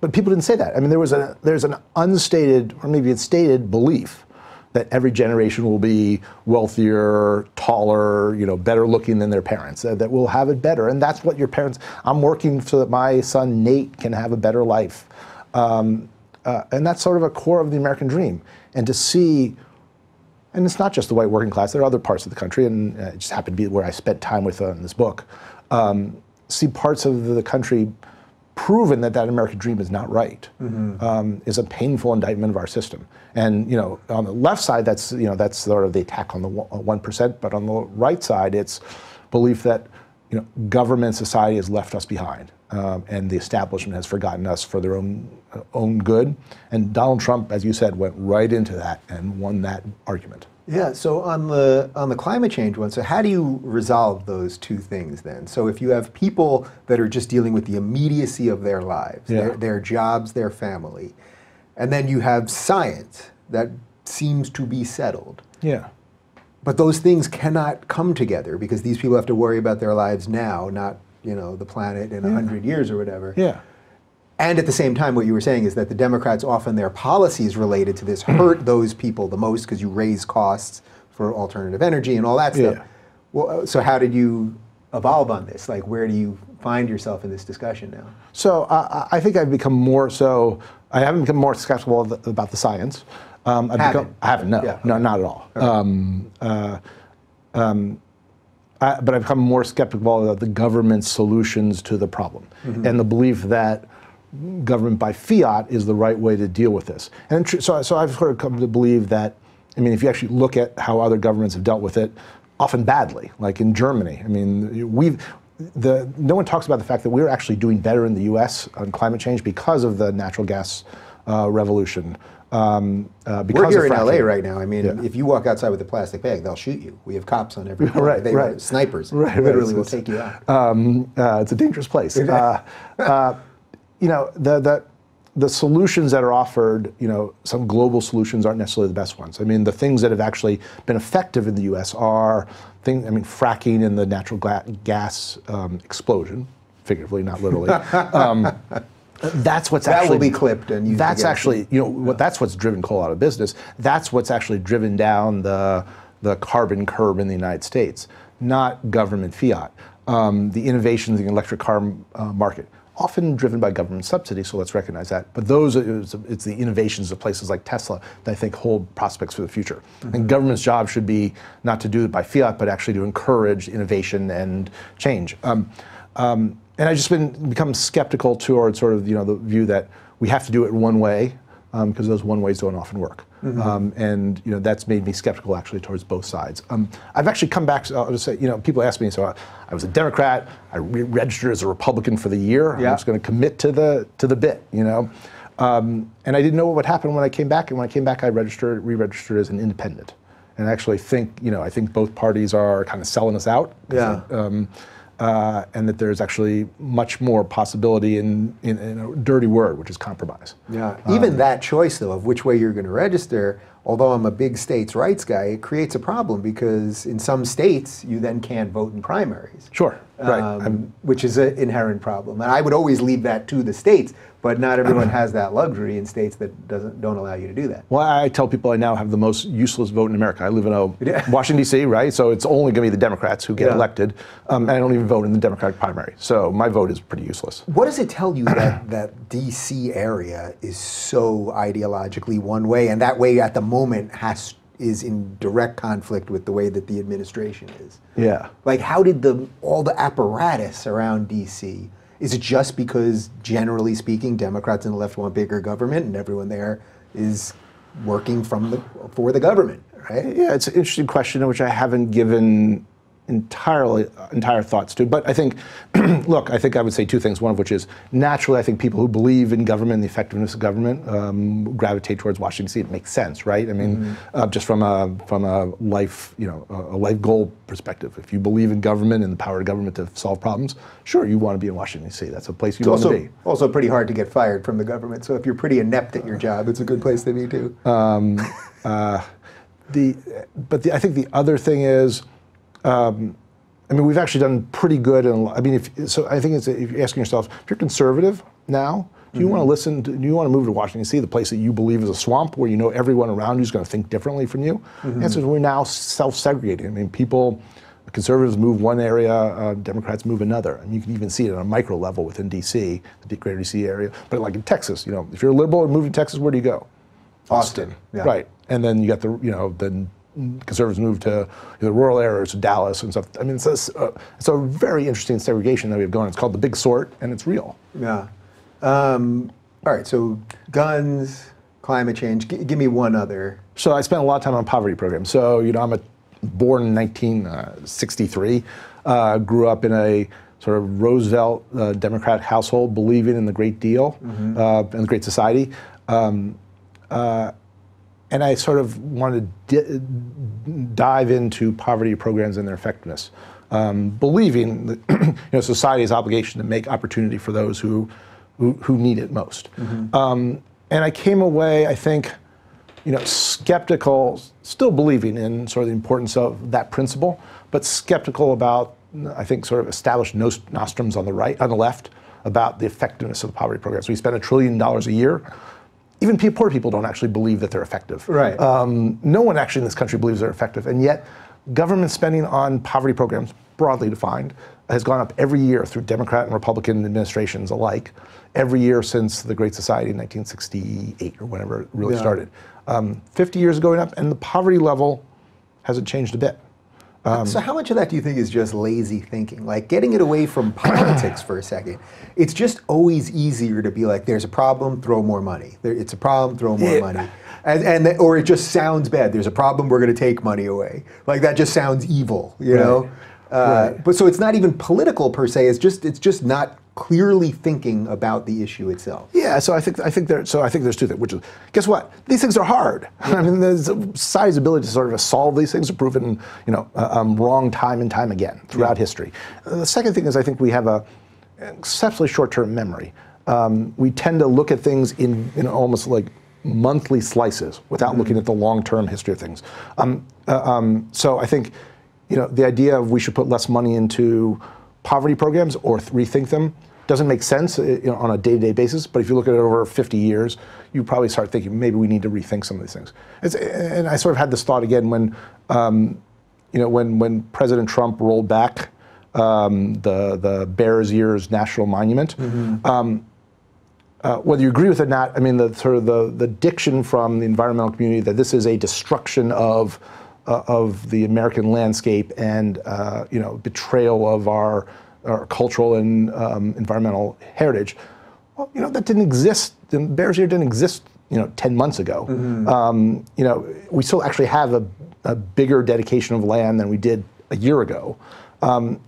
But people didn't say that. I mean, there's an unstated or maybe it's stated belief that every generation will be wealthier, taller, better looking than their parents, that we'll have it better. And that's what your parents, I'm working so that my son Nate can have a better life. And that's sort of a core of the American dream. And to see, and it's not just the white working class, there are other parts of the country, and it just happened to be where I spent time with in this book, see parts of the country proven that American dream is not right, is a painful indictment of our system. And on the left side, that's sort of the attack on the 1%, but on the right side, it's belief that government society has left us behind, and the establishment has forgotten us for their own good. And Donald Trump, as you said, went right into that and won that argument. Yeah, so on the climate change one, so how do you resolve those two things then? So if you have people that are just dealing with the immediacy of their lives, their jobs, their family, and then you have science that seems to be settled. Yeah. But those things cannot come together because these people have to worry about their lives now, not the planet in 100 years or whatever. Yeah. And at the same time, what you were saying is that the Democrats, often their policies related to this hurt those people the most because you raise costs for alternative energy and all that stuff. Yeah. Well, so how did you evolve on this? Like, where do you find yourself in this discussion now? So I think I've become more so, I haven't become more skeptical about the science. I haven't, no, Yeah. no, not at all. But I've become more skeptical about the government's solutions to the problem, and the belief that government by fiat is the right way to deal with this. And so I've sort of come to believe that, if you actually look at how other governments have dealt with it, often badly, like in Germany. No one talks about the fact that we're actually doing better in the US on climate change because of the natural gas revolution. We're here in LA right now. If you walk outside with a plastic bag, they'll shoot you. We have cops on every corner. Right. Snipers literally will take you out. It's a dangerous place. The solutions that are offered, some global solutions aren't necessarily the best ones. The things that have actually been effective in the U.S. are fracking and the natural gas explosion, figuratively, not literally. That's what's that actually will be clipped and used. That's actually, that's what's driven coal out of business. That's what's actually driven down the carbon curve in the United States, not government fiat. The innovations in the electric car market, often driven by government subsidy, so let's recognize that. But it's the innovations of places like Tesla that I think hold prospects for the future. And government's job should be not to do it by fiat, but actually to encourage innovation and change. And I've just become skeptical towards sort of the view that we have to do it one way, because those one ways don't often work. And that's made me skeptical actually towards both sides. I've actually come back, I'll just say, people ask me, so I was a Democrat, I registered as a Republican for the year, I was going to commit to the bit, and I didn't know what would happen when I came back, and when I came back I re-registered as an independent. And I actually think, I think both parties are kind of selling us out. Yeah. And that there's actually much more possibility in a dirty word, which is compromise. Yeah, even that choice though of which way you're going to register, although I'm a big states' rights guy, it creates a problem because in some states you then can't vote in primaries. Sure, right. Which is an inherent problem. And I would always leave that to the states, but not everyone has that luxury in states that don't allow you to do that. Well, I tell people I now have the most useless vote in America. I live in Washington, D.C., right? So it's only going to be the Democrats who get elected. And I don't even vote in the Democratic primary. So my vote is pretty useless. What does it tell you that D.C. area is so ideologically one way, and that way at the moment is in direct conflict with the way that the administration is? Yeah. Like, how did all the apparatus around D.C., is it just because, generally speaking, Democrats and the left want bigger government and everyone there is working for the government, right? Yeah, it's an interesting question which I haven't given entire thoughts to. But I think, look, I think I would say two things. One of which is, naturally, I think people who believe in government and the effectiveness of government gravitate towards Washington D.C. It makes sense, right? Just from a life, a life goal perspective. If you believe in government and the power of government to solve problems, sure, you want to be in Washington D.C. That's a place you want to be. Also pretty hard to get fired from the government. So if you're pretty inept at your job, it's a good place to be too. I think the other thing is, we've actually done pretty good. I think if you're asking yourself, if you're conservative now, Do you want to listen? Do you want to move to Washington, D.C., the place that you believe is a swamp, where you know everyone around you is going to think differently from you? The answer is we're now self-segregating. I mean, conservatives move one area, Democrats move another. And you can even see it on a micro level within D.C., the greater D.C. area. But like in Texas, if you're a liberal and move to Texas, where do you go? Austin. Yeah. Right. And then you got then conservatives move to the rural areas, Dallas and stuff. I mean, it's a very interesting segregation that we have going. It's called the Big Sort, and it's real. Yeah. All right, so guns, climate change. Give me one other. So I spent a lot of time on poverty programs. So, I'm born in 1963, grew up in a sort of Roosevelt Democrat household, believing in the Great Deal and the Great Society. And I sort of wanted to dive into poverty programs and their effectiveness, believing that society's obligation to make opportunity for those who need it most. And I came away, I think, skeptical, still believing in sort of the importance of that principle, but skeptical about, I think, sort of established nostrums on the left about the effectiveness of the poverty programs. We spend $1 trillion a year. Even poor people don't actually believe that they're effective. Right. No one actually in this country believes they're effective, and yet government spending on poverty programs, broadly defined, has gone up every year through Democrat and Republican administrations alike, every year since the Great Society in 1968 or whenever it really started. 50 years going up, and the poverty level hasn't changed a bit. So how much of that do you think is just lazy thinking? Like getting it away from politics for a second. It's just always easier to be like, there's a problem, throw more money. It's a problem, throw more money. Or it just sounds bad. There's a problem, we're going to take money away. Like that just sounds evil, you know? But so it's not even political per se. It's just not clearly thinking about the issue itself. Yeah, so I think there's two things. Which is, guess what? These things are hard. I mean, society's ability to sort of solve these things are proven, wrong time and time again throughout history. The second thing is, I think we have an exceptionally short-term memory. We tend to look at things in almost like monthly slices without looking at the long-term history of things. So I think, the idea of we should put less money into poverty programs or rethink them doesn't make sense on a day-to-day basis, but if you look at it over 50 years, you probably start thinking maybe we need to rethink some of these things. And I sort of had this thought again when, when President Trump rolled back the Bears Ears National Monument. Whether you agree with it or not, I mean, the diction from the environmental community that this is a destruction of the American landscape and betrayal of our cultural and environmental heritage. Well, that didn't exist. The Bears Ear didn't exist, 10 months ago. We still actually have a bigger dedication of land than we did a year ago.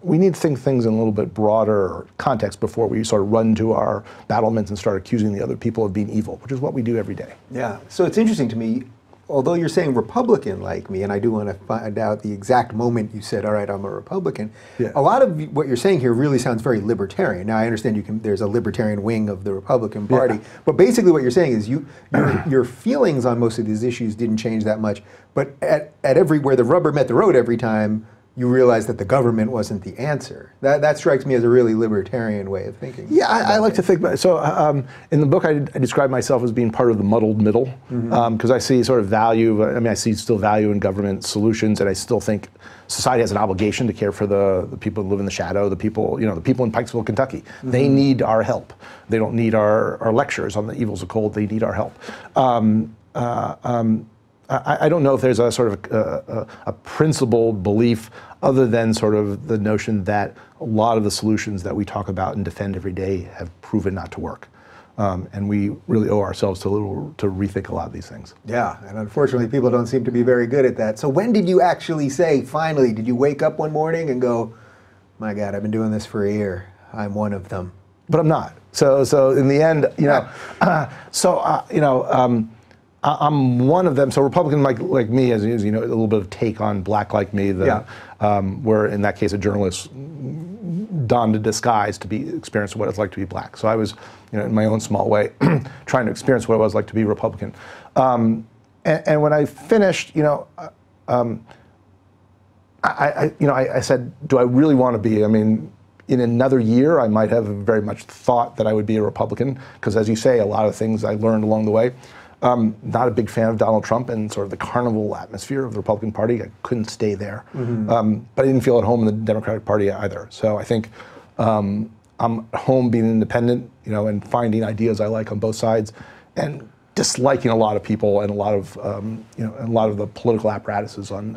We need to think things in a little bit broader context before we sort of run to our battlements and start accusing the other people of being evil, which is what we do every day. Yeah. So it's interesting to me. Although you're saying Republican like me, and I do want to find out the exact moment you said, all right, I'm a Republican, a lot of what you're saying here really sounds very libertarian. Now, I understand there's a libertarian wing of the Republican Party, but basically what you're saying is your feelings on most of these issues didn't change that much, but at where the rubber met the road every time, you realize that the government wasn't the answer. That strikes me as a really libertarian way of thinking. Yeah, I like to think about it. So in the book, I describe myself as being part of the muddled middle, because I see sort of value. I mean, I see still value in government solutions, and I still think society has an obligation to care for the people who live in the shadow, the people in Pikesville, Kentucky. They need our help. They don't need our lectures on the evils of cold. They need our help. I don't know if there's a sort of a principled belief other than sort of the notion that a lot of the solutions that we talk about and defend every day have proven not to work. And we really owe ourselves to rethink a lot of these things. Yeah, and unfortunately people don't seem to be very good at that. So when did you actually say, finally, did you wake up one morning and go, my God, I've been doing this for a year, I'm one of them? But I'm not. So in the end, I'm one of them. So Republican like me, as a little bit of take on black like me, where in that case a journalist donned a disguise to experience what it's like to be black. So I was, in my own small way, trying to experience what it was like to be Republican. And when I finished, I said, do I really want to be? I mean, in another year, I might have very much thought that I would be a Republican, because as you say, a lot of things I learned along the way. Not a big fan of Donald Trump and sort of the carnival atmosphere of the Republican Party. I couldn't stay there. But I didn't feel at home in the Democratic Party either. So I think I'm at home being independent, and finding ideas I like on both sides, and disliking a lot of people and a lot of the political apparatuses on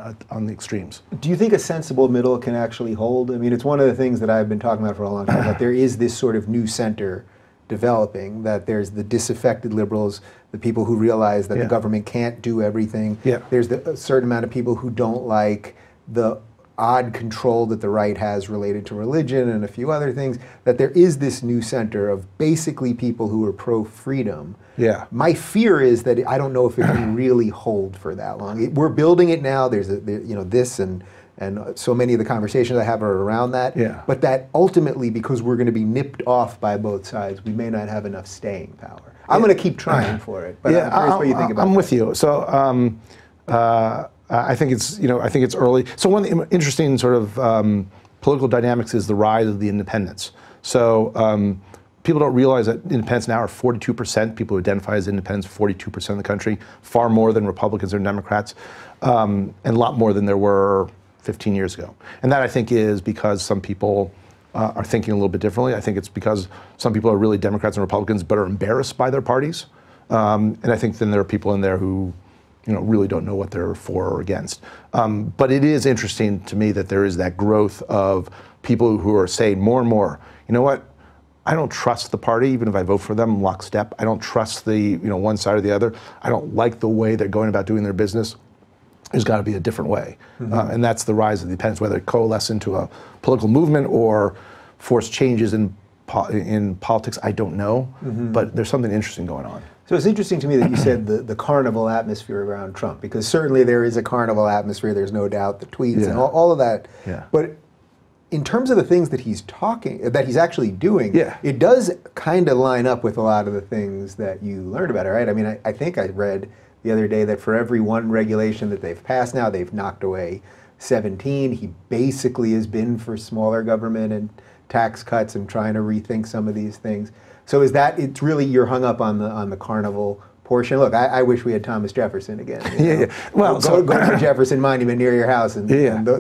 the extremes. Do you think a sensible middle can actually hold? I mean, it's one of the things that I've been talking about for a long time, that there is this sort of new center developing, that there's the disaffected liberals, the people who realize that the government can't do everything. There's a certain amount of people who don't like the odd control that the right has related to religion and a few other things, that there is this new center of basically people who are pro-freedom. My fear is that I don't know if it can really hold for that long. We're building it now. There's this and so many of the conversations I have are around that. But that ultimately, because we're going to be nipped off by both sides, we may not have enough staying power. I'm going to keep trying for it. But I'm curious what you think about I'm that. with you. So I think it's early. So one of the interesting sort of political dynamics is the rise of the independents. So people don't realize that independents now are 42%. People who identify as independents, 42% of the country, far more than Republicans or Democrats, and a lot more than there were 15 years ago. And that, I think, is because some people are thinking a little bit differently. I think it's because some people are really Democrats and Republicans but are embarrassed by their parties. And I think then there are people in there who really don't know what they're for or against. But it is interesting to me that there is that growth of people who are saying more and more, you know what, I don't trust the party, even if I vote for them lockstep. I don't trust the one side or the other. I don't like the way they're going about doing their business. There's got to be a different way. And that's the rise of the independents, whether it coalesce into a political movement or force changes in politics, I don't know. But there's something interesting going on. So it's interesting to me that you said the carnival atmosphere around Trump, because certainly there is a carnival atmosphere, there's no doubt, the tweets and all of that. But in terms of the things that he's actually doing, it does kind of line up with a lot of the things that you learned about it, right? I mean, I think I read the other day that for every one regulation that they've passed now, they've knocked away 17. He basically has been for smaller government and tax cuts and trying to rethink some of these things. So is that, it's really, you're hung up on the carnival portion? Look, I wish we had Thomas Jefferson again. Well, go to the Jefferson Monument near your house, and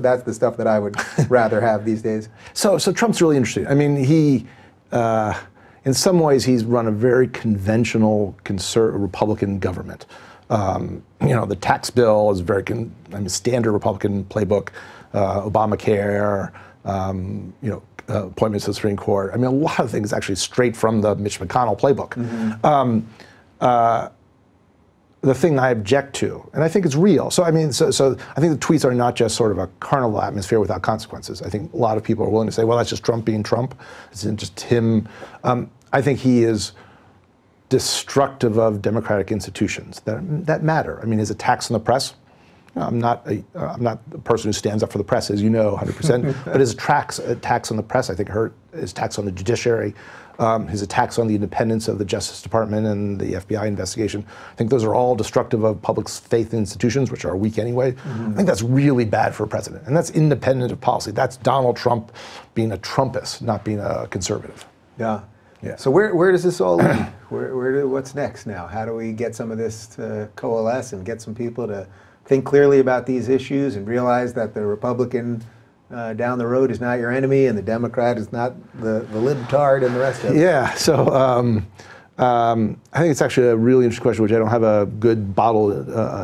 that's the stuff that I would rather have these days. So Trump's really interesting. I mean, he, in some ways, he's run a very conventional Republican government. The tax bill is very standard Republican playbook. Obamacare, appointments to the Supreme Court. I mean, a lot of things actually straight from the Mitch McConnell playbook. The thing I object to, and I think it's real. So I mean, so I think the tweets are not just sort of a carnival atmosphere without consequences. I think a lot of people are willing to say, well, that's just Trump being Trump. It's just him. I think he is destructive of democratic institutions that matter. I mean, his attacks on the press. I'm not the person who stands up for the press, as you know, 100%. But his attacks on the press, I think, hurt. His attacks on the judiciary, his attacks on the independence of the Justice Department and the FBI investigation. I think those are all destructive of public faith in institutions, which are weak anyway. I think that's really bad for a president, and that's independent of policy. That's Donald Trump being a Trumpist, not being a conservative. Yeah. So where does this all lead? What's next now? How do we get some of this to coalesce and get some people to think clearly about these issues and realize that the Republican down the road is not your enemy and the Democrat is not the libtard and the rest of it? Yeah, so I think it's actually a really interesting question, which I don't have a good bottle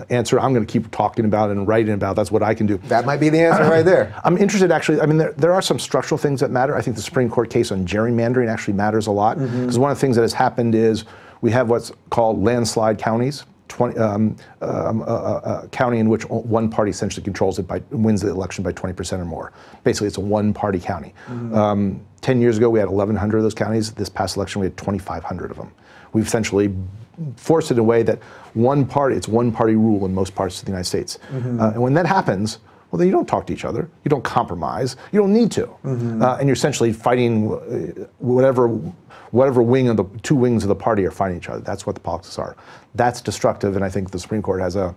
answer. I'm going to keep talking about and writing about. That's what I can do. That might be the answer right there. I'm interested, actually. I mean, there are some structural things that matter. I think the Supreme Court case on gerrymandering actually matters a lot, because one of the things that has happened is we have what's called landslide counties. A county in which one party essentially controls it wins the election by 20% or more. Basically, it's a one-party county. 10 years ago, we had 1,100 of those counties. This past election, we had 2,500 of them. We've essentially forced it in a way that it's one-party rule in most parts of the United States. And when that happens, well, then you don't talk to each other. You don't compromise. You don't need to. And you're essentially fighting whatever wing of the two wings of the party are fighting each other. That's what the politics are. That's destructive, and I think the Supreme Court has a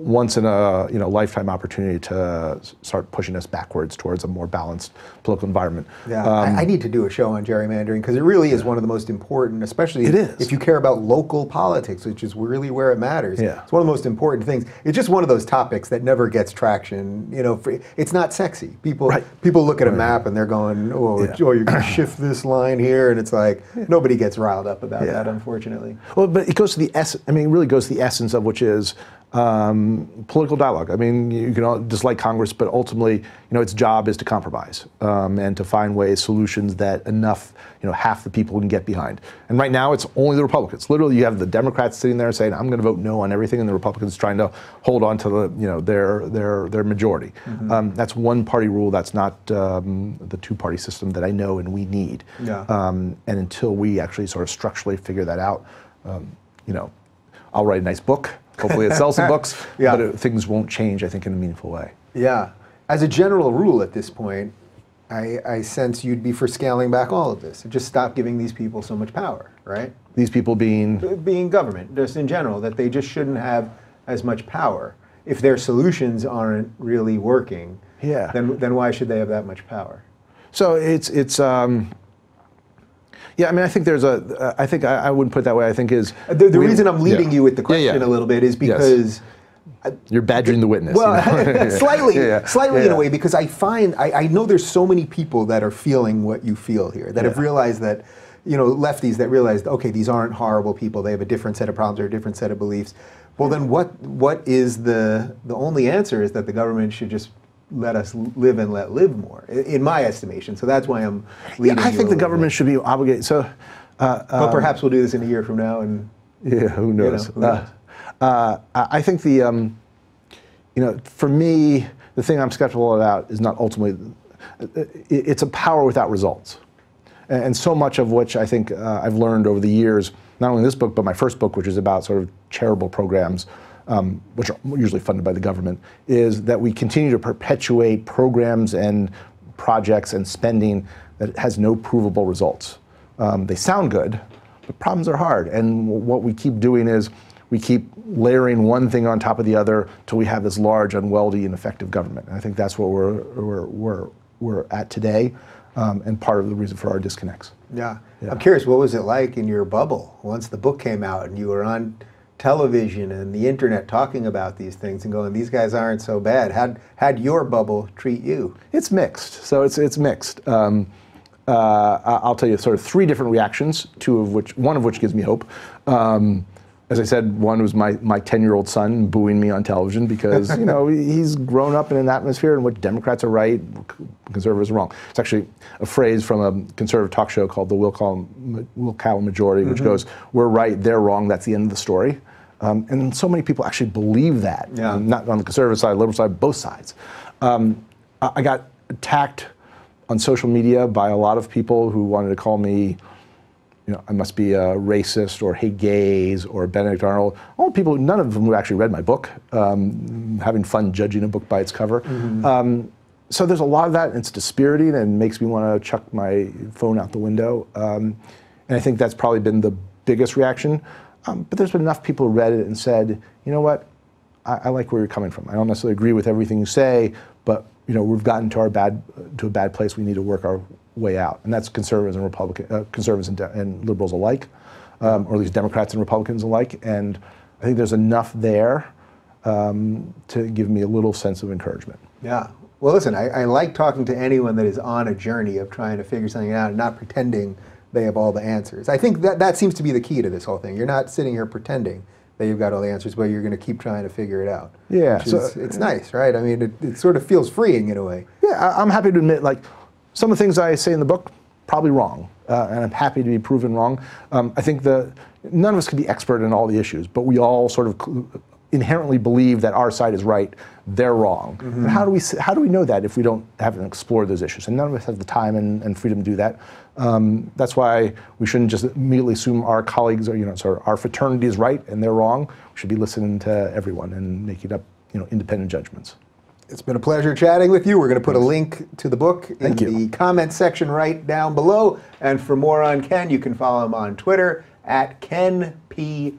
once in a lifetime opportunity to start pushing us backwards towards a more balanced political environment. Yeah, I need to do a show on gerrymandering because it really is one of the most important, especially if you care about local politics, which is really where it matters. Yeah. It's one of the most important things. It's just one of those topics that never gets traction. It's not sexy. People look at a map and they're going, oh, you're going to shift this line here, and it's like nobody gets riled up about that, unfortunately. Well, but it goes to the essence. I mean, it really goes to the essence of which is political dialogue. I mean, you can all dislike Congress, but ultimately, its job is to compromise and to find solutions that enough, half the people can get behind. And right now, it's only the Republicans. Literally, you have the Democrats sitting there saying, "I'm going to vote no on everything," and the Republicans trying to hold on to their majority. That's one party rule. That's not the two-party system that I know and we need. Yeah. And until we actually sort of structurally figure that out, I'll write a nice book. Hopefully it sells some books, but things won't change, I think, in a meaningful way. Yeah. As a general rule at this point, I sense you'd be for scaling back all of this and just stop giving these people so much power, right? These people being government, just in general, that they just shouldn't have as much power. If their solutions aren't really working, then why should they have that much power? So yeah, I mean, I think I think I wouldn't put it that way. I think the reason I'm leading you with the question a little bit is because you're badgering the witness. Well, slightly in a way, because I know there's so many people that are feeling what you feel here, that have realized that, lefties that realized, okay, these aren't horrible people. They have a different set of problems or a different set of beliefs. Well, then what is the only answer is that the government should just let us live and let live more, in my estimation. So that's why I'm leading you. I think the government should be obligated. So, but perhaps we'll do this in a year from now, and who knows? Who knows? I think for me, the thing I'm skeptical about is not ultimately, it's a power without results, and so much of which I think I've learned over the years, not only this book but my first book, which is about sort of charitable programs. Which are usually funded by the government, is that we continue to perpetuate programs and projects and spending that has no provable results. They sound good, but problems are hard. And what we keep doing is we keep layering one thing on top of the other till we have this large, unwieldy, ineffective government. And I think that's what we're at today, and part of the reason for our disconnects. Yeah. I'm curious, what was it like in your bubble once the book came out and you were on television and the internet talking about these things and going, these guys aren't so bad? How'd your bubble treat you? It's mixed. So it's mixed. I'll tell you sort of three different reactions, one of which gives me hope. As I said, one was my 10-year-old son booing me on television because he's grown up in an atmosphere in which Democrats are right, conservatives are wrong. It's actually a phrase from a conservative talk show called the Will Cowell Majority, which goes, "We're right, they're wrong, that's the end of the story." And so many people actually believe that, not on the conservative side, liberal side, both sides. I got attacked on social media by a lot of people who wanted to call me, I must be a racist or hate gays or Benedict Arnold. All people, none of them who actually read my book, having fun judging a book by its cover. So there's a lot of that, and it's dispiriting and makes me want to chuck my phone out the window. And I think that's probably been the biggest reaction. But there's been enough people who read it and said, you know what, I like where you're coming from. I don't necessarily agree with everything you say, but we've gotten to a bad place. We need to work our way out, and that's conservatives and conservatives and liberals alike, or at least Democrats and Republicans alike. And I think there's enough there to give me a little sense of encouragement. Yeah. Well, listen, I like talking to anyone that is on a journey of trying to figure something out and not pretending they have all the answers. I think that seems to be the key to this whole thing. You're not sitting here pretending that you've got all the answers, but you're going to keep trying to figure it out. Yeah. It's nice, right? I mean, it sort of feels freeing in a way. Yeah, I'm happy to admit, some of the things I say in the book, probably wrong, and I'm happy to be proven wrong. I think none of us can be expert in all the issues, but we all sort of inherently believe that our side is right, they're wrong. And how do we know that if we haven't explored those issues? And none of us have the time and freedom to do that. That's why we shouldn't just immediately assume our colleagues are, our fraternity is right and they're wrong. We should be listening to everyone and making up, independent judgments. It's been a pleasure chatting with you. We're going to put a link to the book in the comment section right down below. And for more on Ken, you can follow him on Twitter @KenPStern.